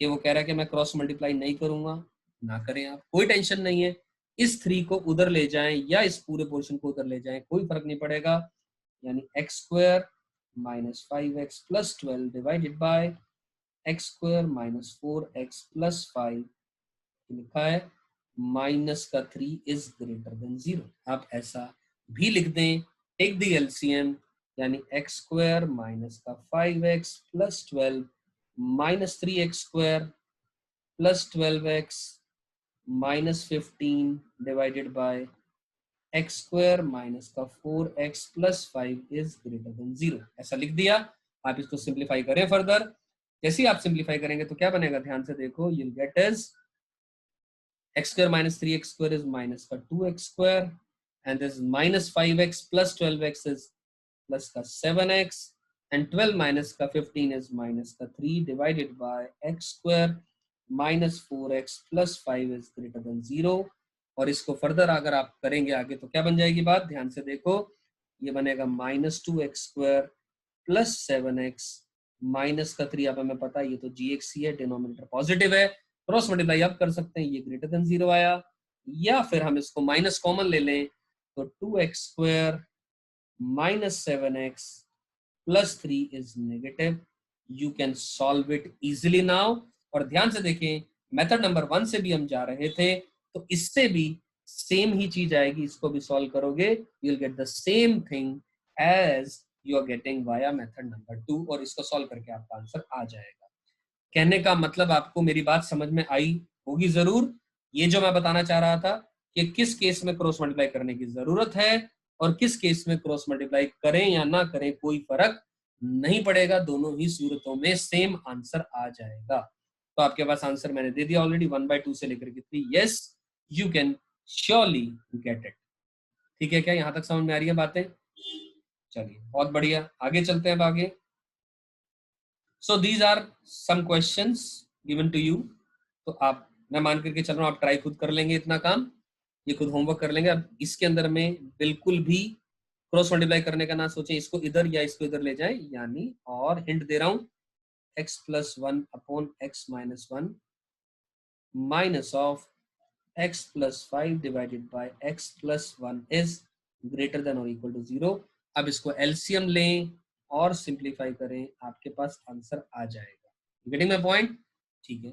कि वो कह रहा है कि मैं क्रॉस मल्टीप्लाई नहीं करूंगा, ना करें आप, कोई टेंशन नहीं है, इस 3 को उधर ले जाएं या इस पूरे पोर्शन को उधर ले जाएं, कोई फर्क नहीं पड़ेगा। यानी x square minus 5x plus 12 divided by x square minus 4x plus 5 लिखा है, माइनस का 3 इज ग्रेटर देन 0। आप ऐसा भी लिख दें, टेक द एलसीएम, यानी एक्स स्क्वायर माइनस का 5x plus 12 minus 3x square plus 12x minus 15 divided by x square minus का 4x plus 5 is greater than 0। ऐसा लिख दिया। आप इसको सिंप्लीफाई करें फर्दर, जैसे ही आप सिंप्लीफाई करेंगे तो क्या बनेगा, ध्यान से देखो, you'll get is x square minus 3x square is minus का 2x square, and this is minus 5x plus 12x is plus का 7x, and 12 minus का 15 is minus का 3 divided by x square minus 4x plus 5 is greater than 0। और इसको further अगर आप करेंगे आगे तो क्या बन जाएगी बात, ध्यान से देखो, ये बनेगा minus 2x square plus 7x minus का 3, अब हमें पता है ये तो gx ही है, डिनोमिनेटर पॉजिटिव है, क्रॉस मल्टीप्लाई आप कर सकते हैं, ये ग्रेटर देन 0 आया, या फिर हम इसको माइनस कॉमन ले लें तो 2x square minus 7x plus 3 is negative. You can solve it easily now. और ध्यान से देखें, मेथड नंबर 1 से भी हम जा रहे थे, तो इससे भी सेम ही चीज आएगी, इसको भी सॉल्व करोगे, you will get the same thing as you are getting via method number 2, और इसको सॉल्व करके आपका आंसर आ जाएगा। कहने का मतलब आपको मेरी बात समझ में आई होगी जरूर। ये जो मैं बताना चाह रहा था कि किस केस में क्रॉस मल्टीप्लाई करने की जरूरत है और किस केस में क्रॉस मल्टीप्लाई करें या ना करें, कोई फर्क नहीं पड़ेगा, दोनों ही सूरतों में सेम आंसर आ जाएगा। तो आपके पास आंसर मैंने दे दिया ऑलरेडी, 1/2 से लेकर के 3। Yes, you can surely get it. ठीक है क्या, यहां तक समझ में आ रही है बातें? चलिए बहुत बढ़िया, आगे चलते हैं। अब आगे so these are some questions given to you. तो आप, मैं मान करके चल रहा हूँ आप ट्राई खुद कर लेंगे, इतना काम ये खुद होमवर्क कर लेंगे। अब इसके अंदर में बिल्कुल भी क्रॉस मल्टीप्लाई करने का ना सोचें, इसको इधर या इसको इधर ले जाएं, यानी, और हिंट दे रहा हूं, x plus 1 upon x minus 1 minus of x plus 5 divided by x plus 1 is greater than और इक्वल टू 0। अब इसको एलसीएम लें और सिंप्लीफाई करें, आपके पास आंसर आ जाएगा। Getting my point? ठीक है,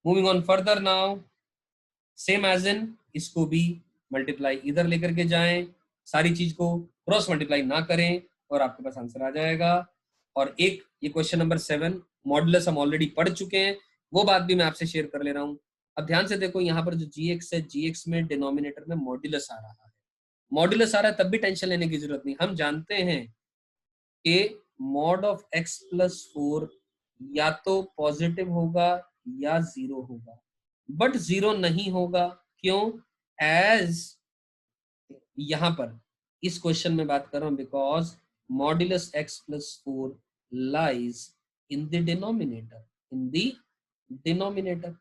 moving on further now, same as in, इसको भी मल्टीप्लाई इधर लेकर के जाएं, सारी चीज को क्रॉस मल्टीप्लाई ना करें और आपके पास आंसर आ जाएगा। और एक ये क्वेश्चन नंबर 7 मॉडुलस हम ऑलरेडी पढ़ चुके हैं, वो बात भी मैं आपसे शेयर कर ले रहा हूं। अब ध्यान से देखो, यहाँ पर जो gx है, gx में डिनोमिनेटर में मॉडुलस आ रहा है। मॉडुलस आ रहा है तब भी टेंशन लेने की जरूरत नहीं, हम जानते हैं कि मॉड ऑफ x प्लस 4 या तो पॉजिटिव होगा या 0 होगा, बट 0 नहीं होगा। क्यों? एज यहां पर इस क्वेश्चन में बात कर रहा हूं, because modulus x plus 4 lies in the denominator, in the denominator.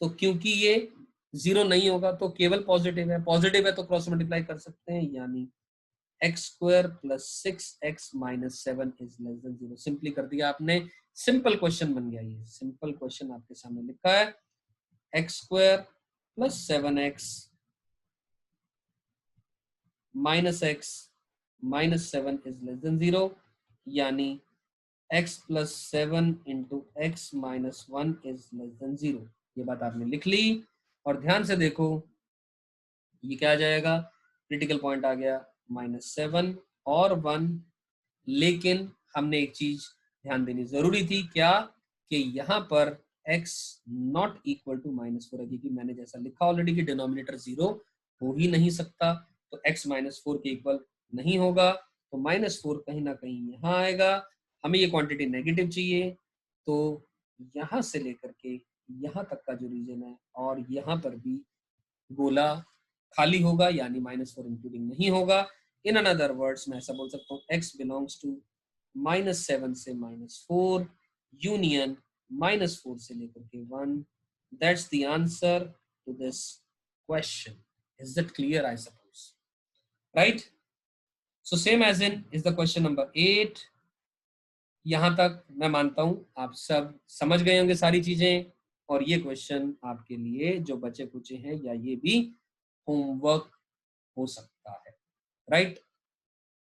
तो क्योंकि ये 0 नहीं होगा तो केवल पॉजिटिव है, पॉजिटिव है तो क्रॉस मल्टीप्लाई कर सकते हैं, यानी x square plus 6x minus 7 is less than 0। Simply कर दिया आपने, सिंपल क्वेश्चन बन गया। ये सिंपल क्वेश्चन आपके सामने लिखा है, x square plus 7x minus x minus 7 is less than 0, यानी x plus 7 into x minus 1 is less than 0। ये बात आपने लिख ली और ध्यान से देखो ये क्या आ जाएगा, क्रिटिकल पॉइंट आ गया -7 और 1। लेकिन हमने एक चीज ध्यान देनी जरूरी थी, क्या? कि यहाँ पर x नॉट इक्वल टू -4 है, क्योंकि मैंने जैसा लिखा ऑलरेडी कि डिनोमिनेटर 0 हो ही नहीं सकता, तो x -4 के इक्वल नहीं होगा, तो -4 कहीं ना कहीं यहाँ आएगा। हमें ये क्वांटिटी नेगेटिव चाहिए, तो यहाँ से लेकर के यहाँ तक का जो रीजन है और यहाँ पर भी गोला खाली होगा, यानी -4 इंक्लूडिंग नहीं होगा। इन अनदर वर्ड्स मैं ऐसा बोल सकता हूँ, x बिलोंग्स टू -7 से -4 यूनियन -4 से लेकर के 1। That's the answer to this question. Is that clear? I suppose, right? So same as in is the question number 8। यहां तक मैं मानता हूं आप सब समझ गए होंगे सारी चीजें, और ये क्वेश्चन आपके लिए जो बचे कुचे हैं, या ये भी होमवर्क हो सकता है, राइट?